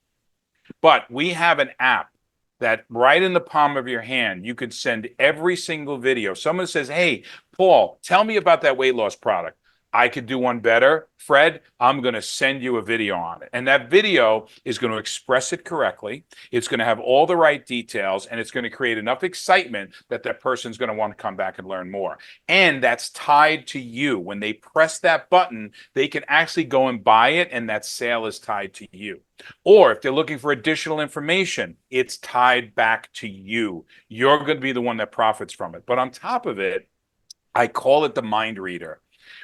But we have an app that right in the palm of your hand, you could send every single video. Someone says, hey, Paul, tell me about that weight loss product. I could do one better. Fred, I'm going to send you a video on it. And that video is going to express it correctly. It's going to have all the right details, and it's going to create enough excitement that that person's going to want to come back and learn more. And that's tied to you. When they press that button, they can actually go and buy it, and that sale is tied to you. Or if they're looking for additional information, it's tied back to you. You're going to be the one that profits from it. But on top of it, I call it the mind reader.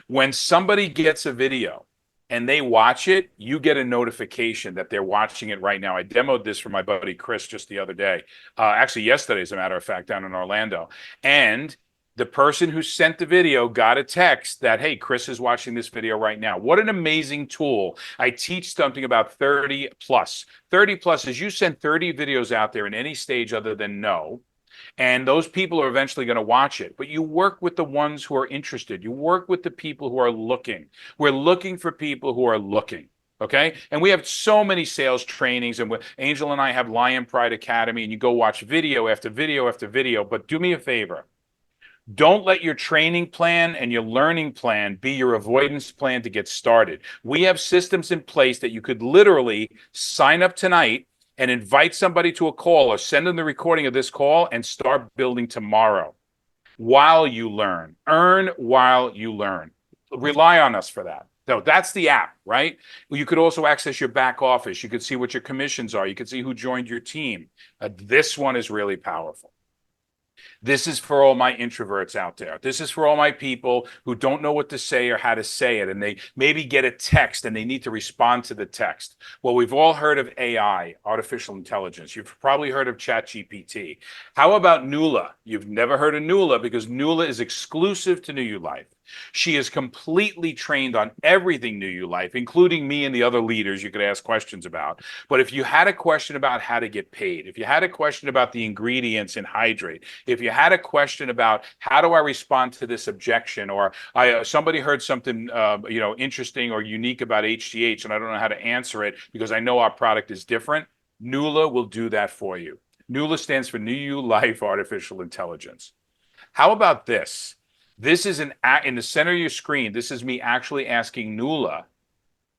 When somebody gets a video and they watch it, you get a notification that they're watching it right now. I demoed this for my buddy Chris just the other day, actually yesterday, as a matter of fact, down in Orlando. And the person who sent the video got a text that, hey, Chris is watching this video right now. What an amazing tool. I teach something about 30 plus. 30 plus is you send 30 videos out there in any stage other than no. And those people are eventually going to watch it. But you work with the ones who are interested. You work with the people who are looking. We're looking for people who are looking. Okay. And we have so many sales trainings, and Angel and I have Lion Pride Academy, and you go watch video after video after video. But do me a favor. Don't let your training plan and your learning plan be your avoidance plan to get started. We have systems in place that you could literally sign up tonight and invite somebody to a call, or send them the recording of this call, and start building tomorrow while you learn. Earn while you learn. Rely on us for that. So that's the app, right? You could also access your back office. You could see what your commissions are. You could see who joined your team. This one is really powerful. This is for all my introverts out there. This is for all my people who don't know what to say or how to say it, and they maybe get a text and they need to respond to the text. Well, we've all heard of AI, artificial intelligence. You've probably heard of ChatGPT. How about Nuala? You've never heard of Nuala, because Nuala is exclusive to New You Life. She is completely trained on everything New You Life, including me and the other leaders you could ask questions about. But if you had a question about how to get paid, if you had a question about the ingredients in Hydrate, if you had a question about how do I respond to this objection, or somebody heard something interesting or unique about HGH and I don't know how to answer it because I know our product is different, Nuala will do that for you. Nuala stands for New You Life Artificial Intelligence. How about this? This is in the center of your screen. This is me actually asking Nuala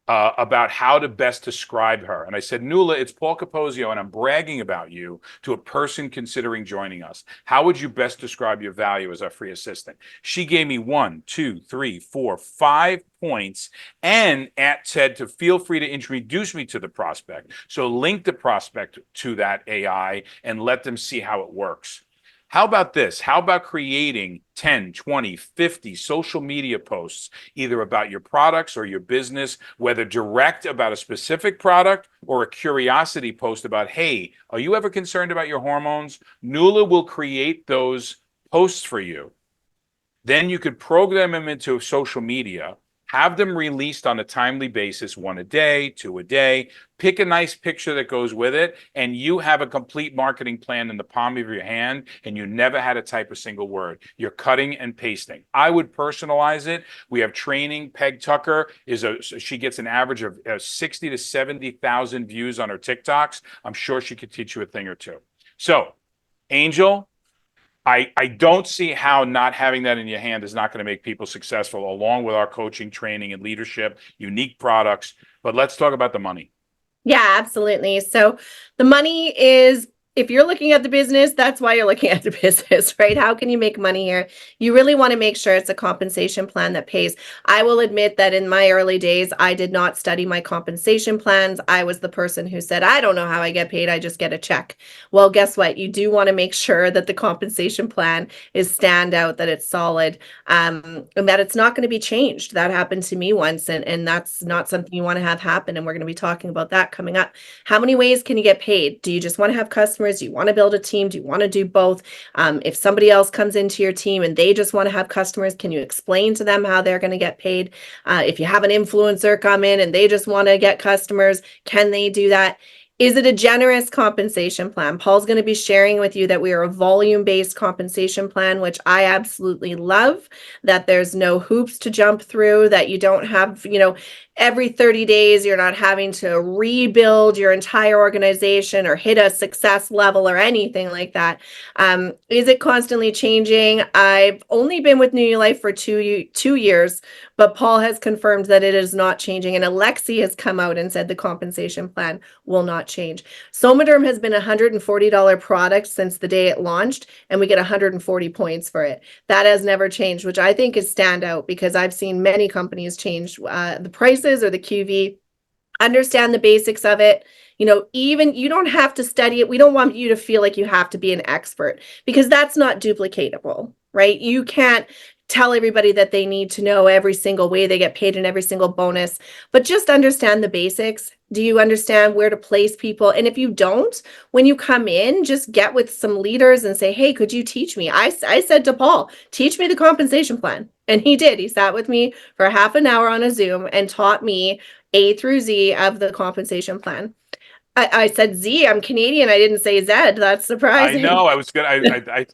about how to best describe her. And I said, Nuala, it's Paul Capozio, and I'm bragging about you to a person considering joining us. How would you best describe your value as our free assistant? She gave me 1, 2, 3, 4, 5 points and said to feel free to introduce me to the prospect. So link the prospect to that AI and let them see how it works. How about this? How about creating 10, 20, 50 social media posts, either about your products or your business, whether direct about a specific product or a curiosity post about, hey, are you ever concerned about your hormones? Nuala will create those posts for you. Then you could program them into social media, have them released on a timely basis, 1 a day, 2 a day, pick a nice picture that goes with it, and you have a complete marketing plan in the palm of your hand, and you never had to type a single word. You're cutting and pasting. I would personalize it. We have training. Peg Tucker she gets an average of 60 to 70,000 views on her TikToks. I'm sure she could teach you a thing or two. So, Angel, I don't see how not having that in your hand is not going to make people successful, along with our coaching, training, and leadership, unique products. But let's talk about the money. Yeah, absolutely. So the money is, if you're looking at the business, that's why you're looking at the business, right? How can you make money here? You really want to make sure it's a compensation plan that pays. I will admit that in my early days, I did not study my compensation plans. I was the person who said, I don't know how I get paid. I just get a check. Well, guess what? You do want to make sure that the compensation plan is standout, that it's solid, and that it's not going to be changed. That happened to me once, and that's not something you want to have happen. And we're going to be talking about that coming up. How many ways can you get paid? Do you just want to have customers? Do you want to build a team? Do you want to do both? If somebody else comes into your team and they just want to have customers, can you explain to them how they're going to get paid? If you have an influencer come in and they just want to get customers, can they do that? Is it a generous compensation plan? Paul's going to be sharing with you that we are a volume-based compensation plan, which I absolutely love, that there's no hoops to jump through, that you don't have, every 30 days, you're not having to rebuild your entire organization or hit a success level or anything like that. Is it constantly changing? I've only been with New Life for 2 years, but Paul has confirmed that it is not changing. And Alexi has come out and said the compensation plan will not change. Somaderm has been a $140 product since the day it launched, and we get 140 points for it. That has never changed, which I think is standout, because I've seen many companies change the prices or the QV. Understand the basics of it. Even you don't have to study it. We don't want you to feel like you have to be an expert, because that's not duplicatable, right? You can't tell everybody that they need to know every single way they get paid and every single bonus, but just understand the basics. Do you understand where to place people? And if you don't, when you come in, just get with some leaders and say, hey, could you teach me? I said to Paul, teach me the compensation plan. And he did. He sat with me for half an hour on a Zoom and taught me A through Z of the compensation plan. I said Z, I'm Canadian. I didn't say Z. That's surprising. I know. I was gonna.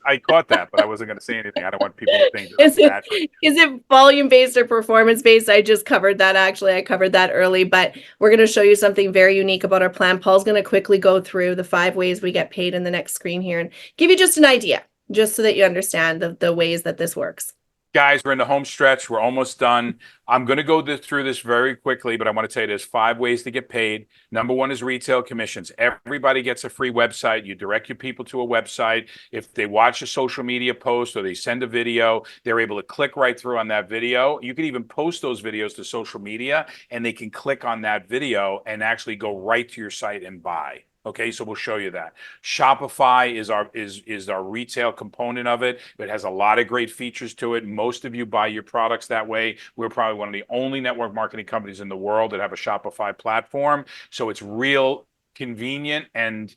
I caught that, but I wasn't gonna say anything. I don't want people to think that Is it volume-based or performance-based? I just covered that. Actually, I covered that early, but we're going to show you something very unique about our plan. Paul's going to quickly go through the 5 ways we get paid in the next screen here and give you just an idea, just so that you understand the ways that this works. Guys, we're in the home stretch. We're almost done. I'm going to go through this very quickly, but I want to tell you there's 5 ways to get paid. Number 1 is retail commissions. Everybody gets a free website. You direct your people to a website. If they watch a social media post or they send a video, they're able to click right through on that video. You can even post those videos to social media, and they can click on that video and actually go right to your site and buy. Okay, so we'll show you that. Shopify is our retail component of it. It has a lot of great features to it. Most of you buy your products that way. We're probably one of the only network marketing companies in the world that have a Shopify platform. So it's real convenient and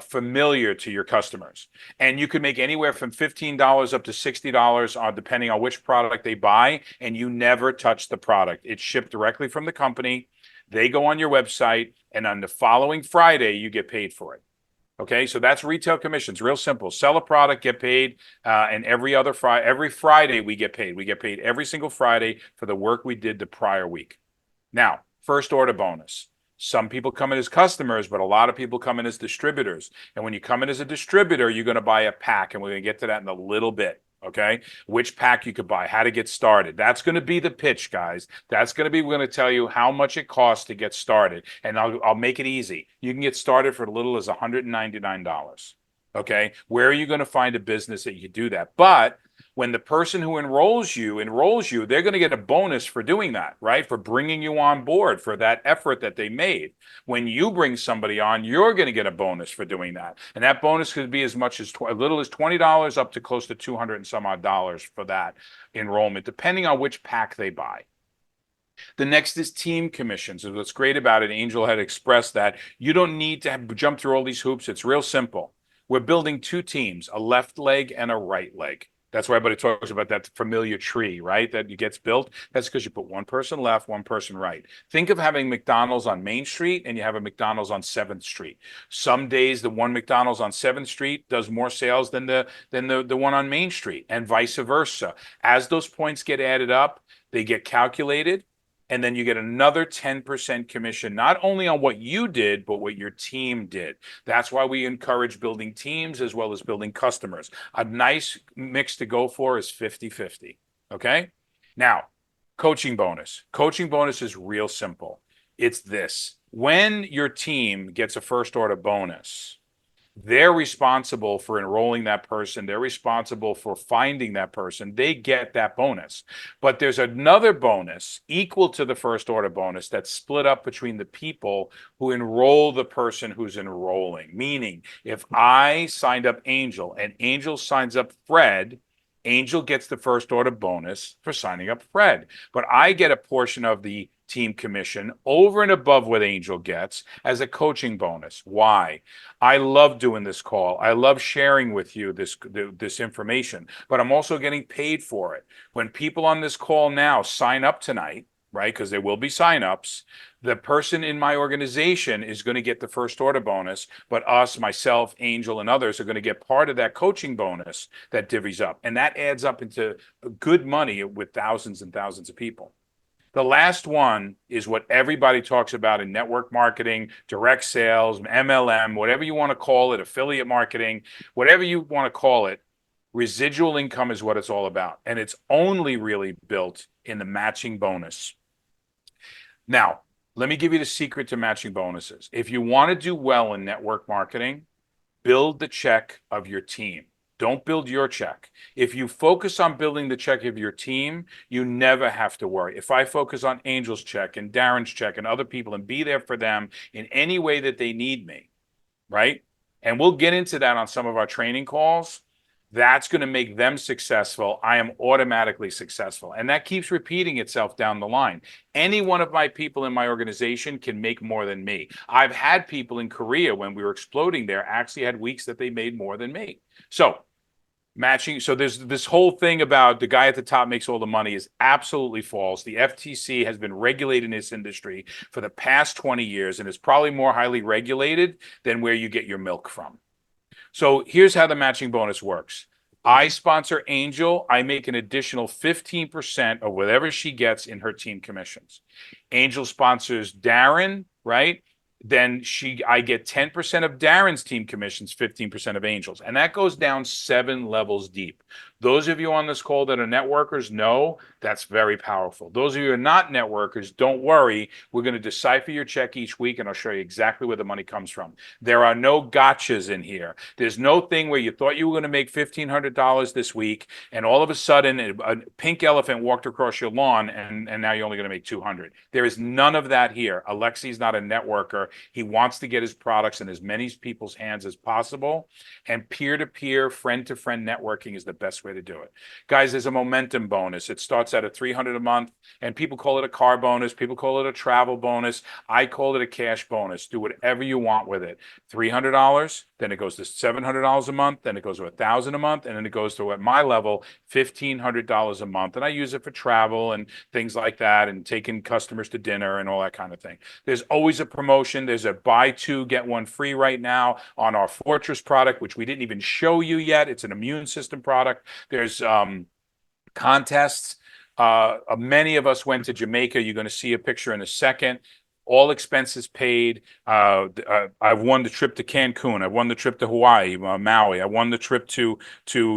familiar to your customers. And you can make anywhere from $15 up to $60 depending on which product they buy, and you never touch the product. It's shipped directly from the company. They go on your website, and on the following Friday, you get paid for it. Okay, so that's retail commissions. Real simple. Sell a product, get paid, and every Friday we get paid. We get paid every single Friday for the work we did the prior week. Now, first order bonus. Some people come in as customers, but a lot of people come in as distributors. And when you come in as a distributor, you're going to buy a pack, and we're going to get to that in a little bit. Okay, which pack you could buy, how to get started. That's going to be the pitch, guys. That's going to be, we're going to tell you how much it costs to get started. And I'll make it easy. You can get started for as little as $199. Okay, where are you going to find a business that you do that? But when the person who enrolls you, they're going to get a bonus for doing that, right? For bringing you on board, for that effort that they made. When you bring somebody on, you're going to get a bonus for doing that. And that bonus could be as much as as little as $20 up to close to 200 and some odd dollars for that enrollment, depending on which pack they buy. The next is team commissions. And what's great about it, Angel had expressed that you don't need to jump through all these hoops. It's real simple. We're building two teams, a left leg and a right leg. That's why everybody talks about that familiar tree, right? That gets built. That's because you put one person left, one person right. Think of having McDonald's on Main Street and you have a McDonald's on 7th Street. Some days the one McDonald's on 7th Street does more sales than the one on Main Street, and vice versa. As those points get added up, they get calculated, and then you get another 10% commission, not only on what you did, but what your team did. That's why we encourage building teams as well as building customers. A nice mix to go for is 50-50, okay? Now, coaching bonus. Coaching bonus is real simple. It's this. When your team gets a first order bonus, they're responsible for enrolling that person. They're responsible for finding that person. They get that bonus. But there's another bonus equal to the first order bonus that's split up between the people who enroll the person who's enrolling. Meaning, if I signed up Angel and Angel signs up Fred, Angel gets the first order bonus for signing up Fred. But I get a portion of the team commission over and above what Angel gets as a coaching bonus. Why? I love doing this call. I love sharing with you this information, but I'm also getting paid for it. When people on this call now sign up tonight, right? Because there will be signups. The person in my organization is going to get the first order bonus, but us, myself, Angel, and others are going to get part of that coaching bonus that divvies up. And that adds up into good money with thousands and thousands of people. The last one is what everybody talks about in network marketing, direct sales, MLM, whatever you want to call it, affiliate marketing, whatever you want to call it. Residual income is what it's all about. And it's only really built in the matching bonus. Now, let me give you the secret to matching bonuses. If you want to do well in network marketing, build the check of your team. Don't build your check. If you focus on building the check of your team, you never have to worry. If I focus on Angel's check and Darren's check and other people and be there for them in any way that they need me, right? And we'll get into that on some of our training calls. That's going to make them successful. I am automatically successful. And that keeps repeating itself down the line. Any one of my people in my organization can make more than me. I've had people in Korea when we were exploding there actually had weeks that they made more than me. So matching. So there's this whole thing about the guy at the top makes all the money is absolutely false. The FTC has been regulating this industry for the past 20 years, and it's probably more highly regulated than where you get your milk from. So here's how the matching bonus works. I sponsor Angel. I make an additional 15% of whatever she gets in her team commissions. Angel sponsors Darren, right? Then I get 10% of Darren's team commissions, 15% of Angel's. And that goes down 7 levels deep. Those of you on this call that are networkers know that's very powerful. Those of you who are not networkers, don't worry. We're going to decipher your check each week, and I'll show you exactly where the money comes from. There are no gotchas in here. There's no thing where you thought you were going to make $1,500 this week, and all of a sudden a pink elephant walked across your lawn, and now you're only going to make $200. There is none of that here. Alexi's not a networker. He wants to get his products in as many people's hands as possible, and peer-to-peer, friend-to-friend networking is the best way to do it. Guys, there's a momentum bonus. It starts at $300 a month, and people call it a car bonus. People call it a travel bonus. I call it a cash bonus. Do whatever you want with it. $300, then it goes to $700 a month, then it goes to $1,000 a month, and then it goes to, at my level, $1,500 a month. And I use it for travel and things like that, and taking customers to dinner and all that kind of thing. There's always a promotion. There's a buy two, get one free right now on our Fortress product, which we didn't even show you yet. It's an immune system product. There's contests. Many of us went to Jamaica. You're going to see a picture in a second. all expenses paid. I've won the trip to Cancun. I've won the trip to Hawaii, Maui. I won the trip to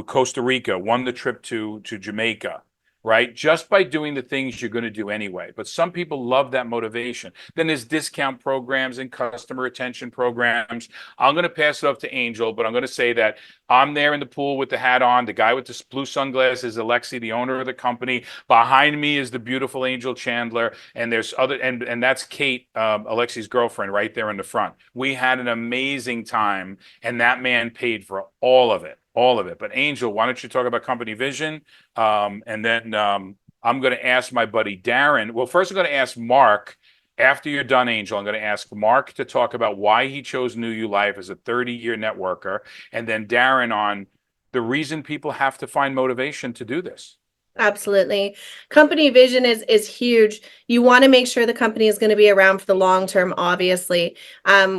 Costa Rica. Won the trip to Jamaica. Right? Just by doing the things you're going to do anyway. But some people love that motivation. Then there's discount programs and customer retention programs. I'm going to pass it up to Angel, but I'm going to say that I'm there in the pool with the hat on. The guy with the blue sunglasses is Alexi, the owner of the company. Behind me is the beautiful Angel Chandler, and there's other, and that's Kate, Alexi's girlfriend, right there in the front. We had an amazing time, and that man paid for all of it. All of it. But Angel, why don't you talk about company vision? And then I'm going to ask my buddy Darren. Well, first I'm going to ask Mark. After you're done, Angel, I'm going to ask Mark to talk about why he chose New You Life as a 30-year networker. And then Darren on the reason people have to find motivation to do this. Absolutely. Company vision is huge. You want to make sure the company is going to be around for the long term, obviously.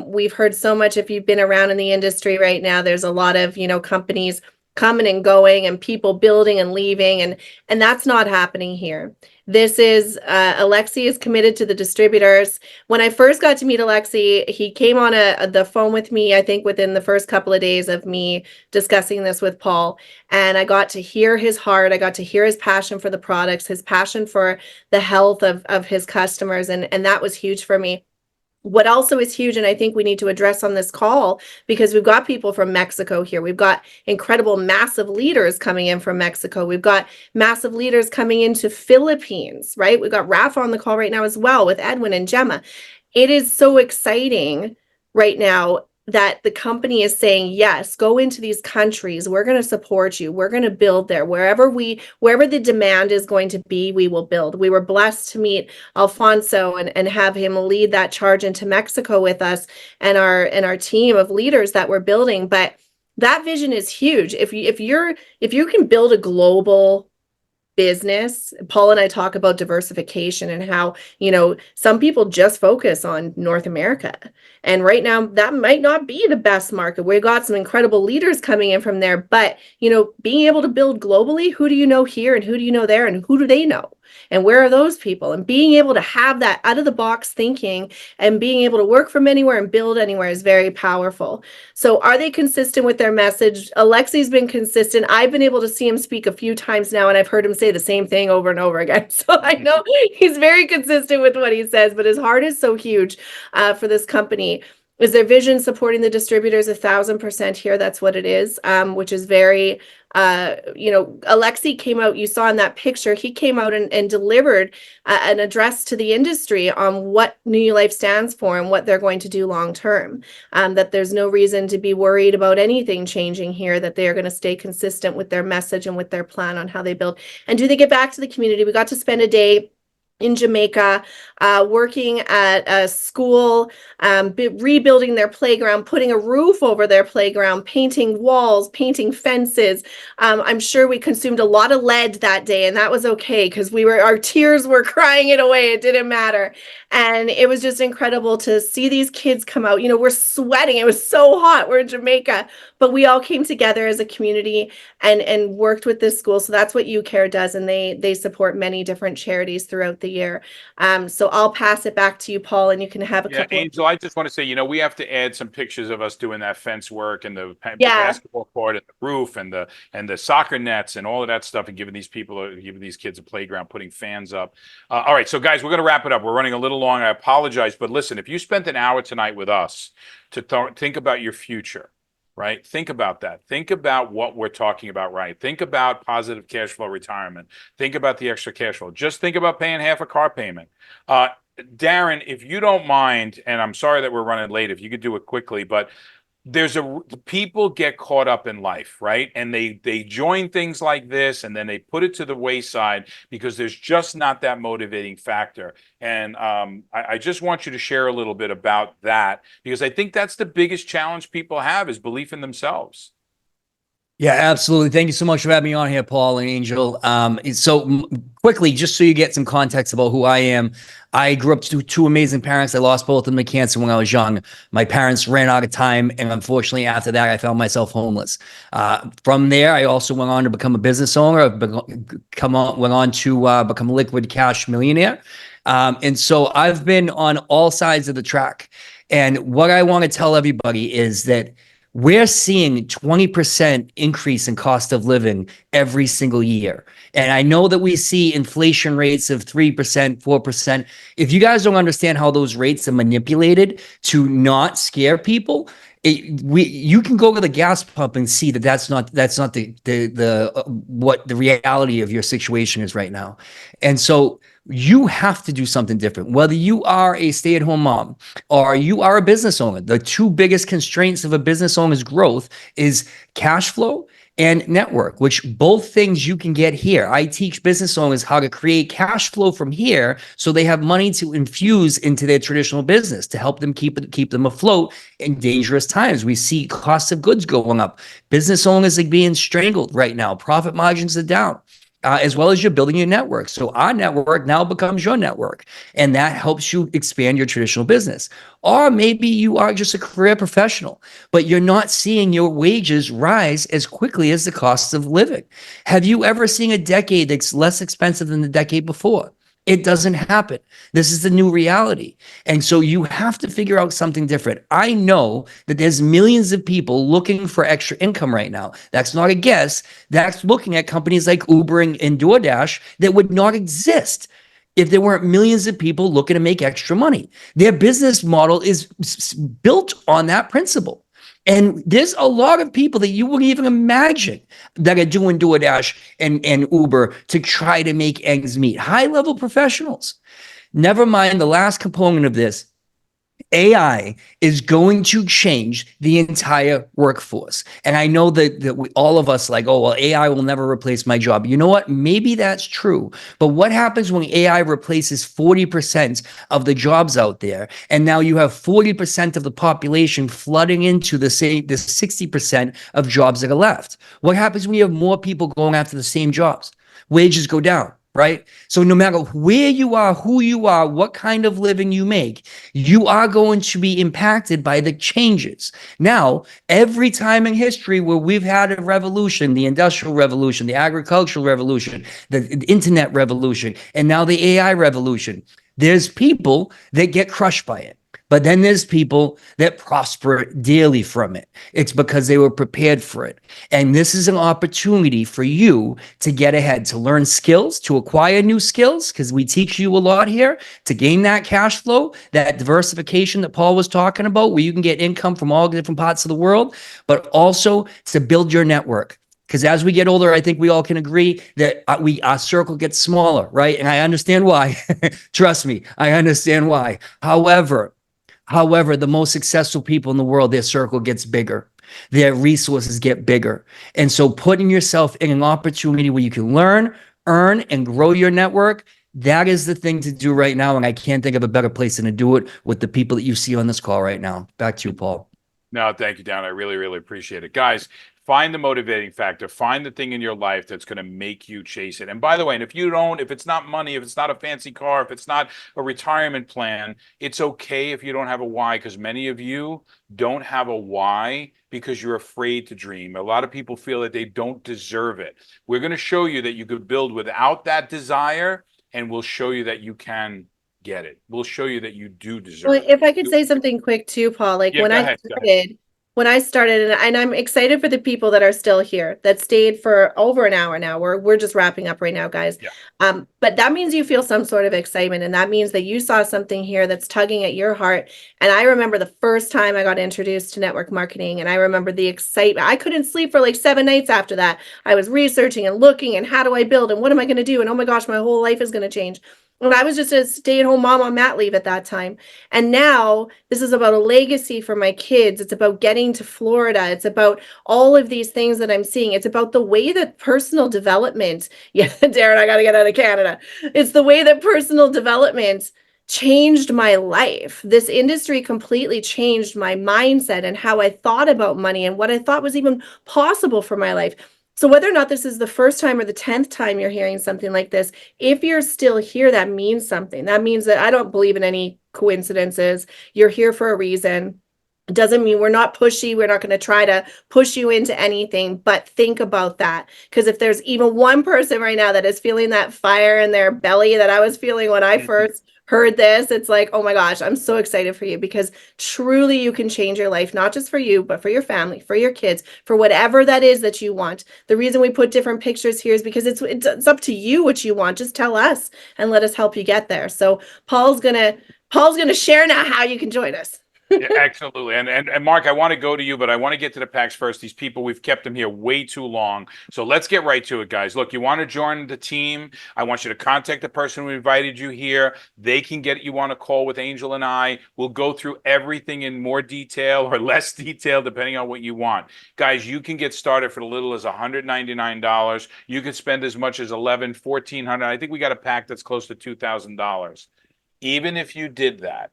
We've heard so much, if you've been around in the industry right now, there's a lot of, companies coming and going and people building and leaving, and that's not happening here. This is Alexi is committed to the distributors. When I first got to meet Alexi, he came on the phone with me, I think within the first couple of days of me discussing this with Paul. And I got to hear his heart. I got to hear his passion for the products, his passion for the health of his customers. And that was huge for me. What also is huge, and I think we need to address on this call, because we've got people from Mexico here. We've got incredible, massive leaders coming in from Mexico. We've got massive leaders coming into Philippines, right? We've got Rafa on the call right now as well with Edwin and Gemma. It is so exciting right now that the company is saying, yes, go into these countries. We're going to support you. We're going to build there. Wherever the demand is going to be, we will build. We were blessed to meet Alfonso and have him lead that charge into Mexico with us and our team of leaders that we're building. But that vision is huge. If you can build a global business, Paul and I talk about diversification and how, some people just focus on North America. And right now that might not be the best market. We've got some incredible leaders coming in from there, but, being able to build globally, who do you know here and who do you know there and who do they know? And where are those people? And being able to have that out of the box thinking and being able to work from anywhere and build anywhere is very powerful. So are they consistent with their message? Alexi's been consistent. I've been able to see him speak a few times now, and I've heard him say the same thing over and over again. So I know he's very consistent with what he says, but his heart is so huge for this company. Is their vision supporting the distributors 1,000% here? That's what it is, which is very, Alexi came out, you saw in that picture, he came out and delivered an address to the industry on what New You Life stands for and what they're going to do long term. That there's no reason to be worried about anything changing here, that they are going to stay consistent with their message and with their plan on how they build. And do they get back to the community? We got to spend a day in Jamaica, working at a school, rebuilding their playground, putting a roof over their playground, painting walls, painting fences. I'm sure we consumed a lot of lead that day, and that was okay because our tears were crying it away. It didn't matter. And it was just incredible to see these kids come out. We're sweating. It was so hot. We're in Jamaica, but we all came together as a community and worked with this school. So that's what UCare does, and they support many different charities throughout the year. So I'll pass it back to you, Paul, and you can have a couple. Angel, I just want to say, we have to add some pictures of us doing that fence work and the Yeah. basketball court and the roof and the soccer nets and all of that stuff, and giving these kids a playground, putting fans up. All right, so guys, we're going to wrap it up. We're running a little long. I apologize, but listen, if you spent an hour tonight with us to think about your future, right? Think about that. Think about what we're talking about, right? Think about positive cash flow retirement. Think about the extra cash flow. Just think about paying half a car payment. Darren, if you don't mind, and I'm sorry that we're running late, if you could do it quickly, but people get caught up in life, right? And they join things like this, and then they put it to the wayside because there's just not that motivating factor. And I just want you to share a little bit about that, because I think that's the biggest challenge people have, is belief in themselves. Yeah, absolutely. Thank you so much for having me on here, Paul and Angel. Quickly, just so you get some context about who I am, I grew up to two amazing parents. I lost both of them to cancer when I was young. My parents ran out of time, and unfortunately, after that, I found myself homeless. From there, I also went on to become a business owner. Went on to become a liquid cash millionaire. And so I've been on all sides of the track. And what I want to tell everybody is that we're seeing 20% increase in cost of living every single year. And I know that we see inflation rates of 3%, 4%. If you guys don't understand how those rates are manipulated to not scare people, you can go to the gas pump and see that that's not what the reality of your situation is right now. And so you have to do something different, whether you are a stay-at-home mom or you are a business owner. The two biggest constraints of a business owner's growth is cash flow and network, which both things you can get here. I teach business owners how to create cash flow from here so they have money to infuse into their traditional business to help them keep them afloat in dangerous times. We see costs of goods going up. Business owners are being strangled right now. Profit margins are down. As well as you're building your network. So our network now becomes your network, and that helps you expand your traditional business. Or maybe you are just a career professional, but you're not seeing your wages rise as quickly as the cost of living. Have you ever seen a decade that's less expensive than the decade before? It doesn't happen. This is the new reality. And so you have to figure out something different. I know that there's millions of people looking for extra income right now. That's not a guess. That's looking at companies like Uber and DoorDash that would not exist if there weren't millions of people looking to make extra money. Their business model is built on that principle. And there's a lot of people that you wouldn't even imagine that are doing DoorDash and Uber to try to make ends meet. High-level professionals. Never mind the last component of this. AI is going to change the entire workforce. And I know that all of us like, oh, well, AI will never replace my job. You know what? Maybe that's true. But what happens when AI replaces 40% of the jobs out there? And now you have 40% of the population flooding into the 60% of jobs that are left. What happens when you have more people going after the same jobs? Wages go down. Right? So no matter where you are, who you are, what kind of living you make, you are going to be impacted by the changes. Now, every time in history where we've had a revolution, the industrial revolution, the agricultural revolution, the internet revolution, and now the AI revolution, there's people that get crushed by it. But then there's people that prosper daily from it. It's because they were prepared for it. And this is an opportunity for you to get ahead, to learn skills, to acquire new skills, because we teach you a lot here, to gain that cash flow, that diversification that Paul was talking about, where you can get income from all different parts of the world, but also to build your network. Because as we get older, I think we all can agree that our circle gets smaller, right? And I understand why. Trust me, I understand why. However, the most successful people in the world, their circle gets bigger. Their resources get bigger. And so putting yourself in an opportunity where you can learn, earn, and grow your network, that is the thing to do right now. And I can't think of a better place than to do it with the people that you see on this call right now. Back to you, Paul. No, thank you, Dan. I really, really appreciate it. Guys, find the motivating factor. Find the thing in your life that's going to make you chase it. And by the way, and if it's not money, if it's not a fancy car, if it's not a retirement plan, it's okay if you don't have a why, because many of you don't have a why because you're afraid to dream. A lot of people feel that they don't deserve it. We're going to show you that you could build without that desire, and we'll show you that you can get it. We'll show you that you do deserve Well, it. if I could say something quick too, Paul, like Yeah, when go I ahead. started, and I'm excited for the people that are still here that stayed for over an hour now. We're just wrapping up right now, guys. Yeah. But that means you feel some sort of excitement, and that means that you saw something here that's tugging at your heart. And I remember the first time I got introduced to network marketing, and I remember the excitement. I couldn't sleep for like 7 nights after that. I was researching and looking, and how do I build, and what am I going to do? And oh my gosh, my whole life is going to change. And I was just a stay-at-home mom on mat leave at that time. And now this is about a legacy for my kids. It's about getting to Florida. It's about all of these things that I'm seeing. It's about the way that personal development, yeah, Darren, I got to get out of Canada. It's the way that personal development changed my life. This industry completely changed my mindset and how I thought about money and what I thought was even possible for my life. So whether or not this is the first time or the 10th time you're hearing something like this, if you're still here, that means something. That means that I don't believe in any coincidences. You're here for a reason. It doesn't mean we're not pushy. We're not going to try to push you into anything, but think about that. Because if there's even one person right now that is feeling that fire in their belly that I was feeling when I first heard this, it's like, oh my gosh, I'm so excited for you, because truly you can change your life, not just for you, but for your family, for your kids, for whatever that is that you want. The reason we put different pictures here is because it's up to you what you want. Just tell us and let us help you get there. So Paul's gonna share now how you can join us. Yeah, absolutely. And Mark, I want to go to you, but I want to get to the packs first. These people, we've kept them here way too long. So let's get right to it, guys. Look, you want to join the team? I want you to contact the person who invited you here. They can get you on a call with Angel and I. We'll go through everything in more detail or less detail, depending on what you want. Guys, you can get started for as little as $199. You can spend as much as $1,100, $1,400. I think we got a pack that's close to $2,000. Even if you did that,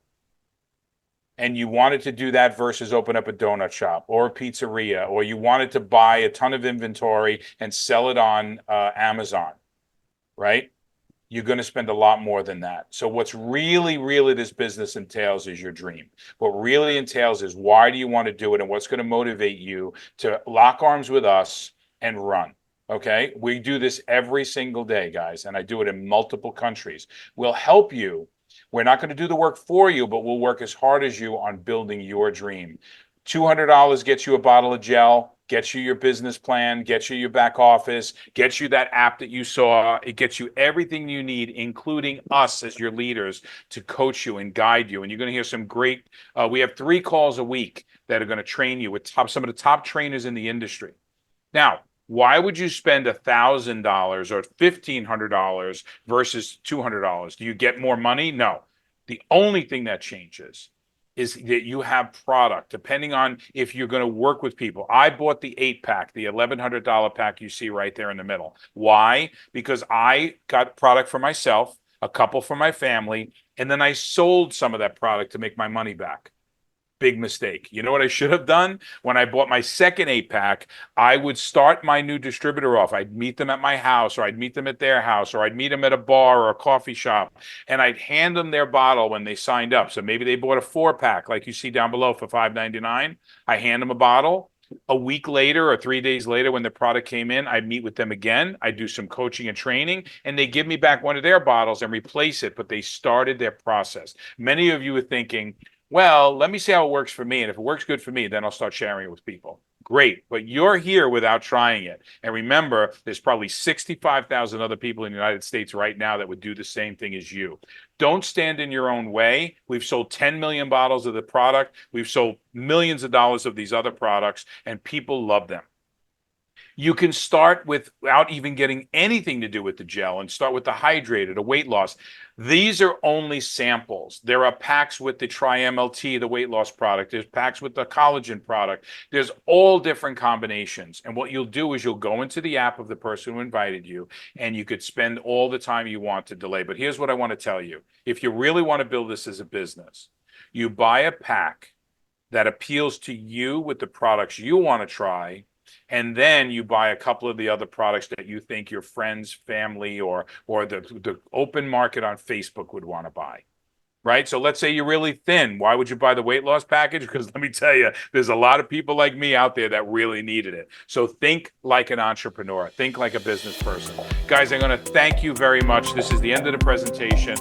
and you wanted to do that versus open up a donut shop or a pizzeria, or you wanted to buy a ton of inventory and sell it on Amazon, right? You're going to spend a lot more than that. So what's really this business entails is your dream. What really entails is, why do you want to do it, and what's going to motivate you to lock arms with us and run. Okay? We do this every single day, guys, and I do it in multiple countries. We'll help you. We're not going to do the work for you, but we'll work as hard as you on building your dream. $200 gets you a bottle of gel, gets you your business plan, gets you your back office, gets you that app that you saw. It gets you everything you need, including us as your leaders, to coach you and guide you. And you're going to hear some great, we have 3 calls a week that are going to train you with some of the top trainers in the industry. Now, why would you spend $1,000 or $1,500 versus $200? Do you get more money? No. The only thing that changes is that you have product, depending on if you're going to work with people. I bought the 8-pack, the $1,100 pack you see right there in the middle. Why? Because I got product for myself, a couple for my family, and then I sold some of that product to make my money back. Big mistake. You know what I should have done? When I bought my second 8-pack, I would start my new distributor off. I'd meet them at my house, or I'd meet them at their house, or I'd meet them at a bar or a coffee shop, and I'd hand them their bottle when they signed up. So maybe they bought a 4-pack, like you see down below, for $5.99. I hand them a bottle. A week later or 3 days later, when the product came in, I meet with them again. I do some coaching and training, and they give me back one of their bottles and replace it, but they started their process. Many of you are thinking, well, let me see how it works for me. And if it works good for me, then I'll start sharing it with people. Great. But you're here without trying it. And remember, there's probably 65,000 other people in the United States right now that would do the same thing as you. Don't stand in your own way. We've sold 10 million bottles of the product. We've sold millions of dollars of these other products, and people love them. You can start without even getting anything to do with the gel, and start with the hydrated, a weight loss. These are only samples. There are packs with the Tri-MLT, the weight loss product. There's packs with the collagen product. There's all different combinations. And what you'll do is you'll go into the app of the person who invited you, and you could spend all the time you want to delay. But here's what I want to tell you. If you really want to build this as a business, you buy a pack that appeals to you with the products you want to try, and then you buy a couple of the other products that you think your friends, family, or the open market on Facebook would want to buy, right? So let's say you're really thin. Why would you buy the weight loss package? Because let me tell you, there's a lot of people like me out there that really needed it. So think like an entrepreneur. Think like a business person. Guys, I'm going to thank you very much. This is the end of the presentation.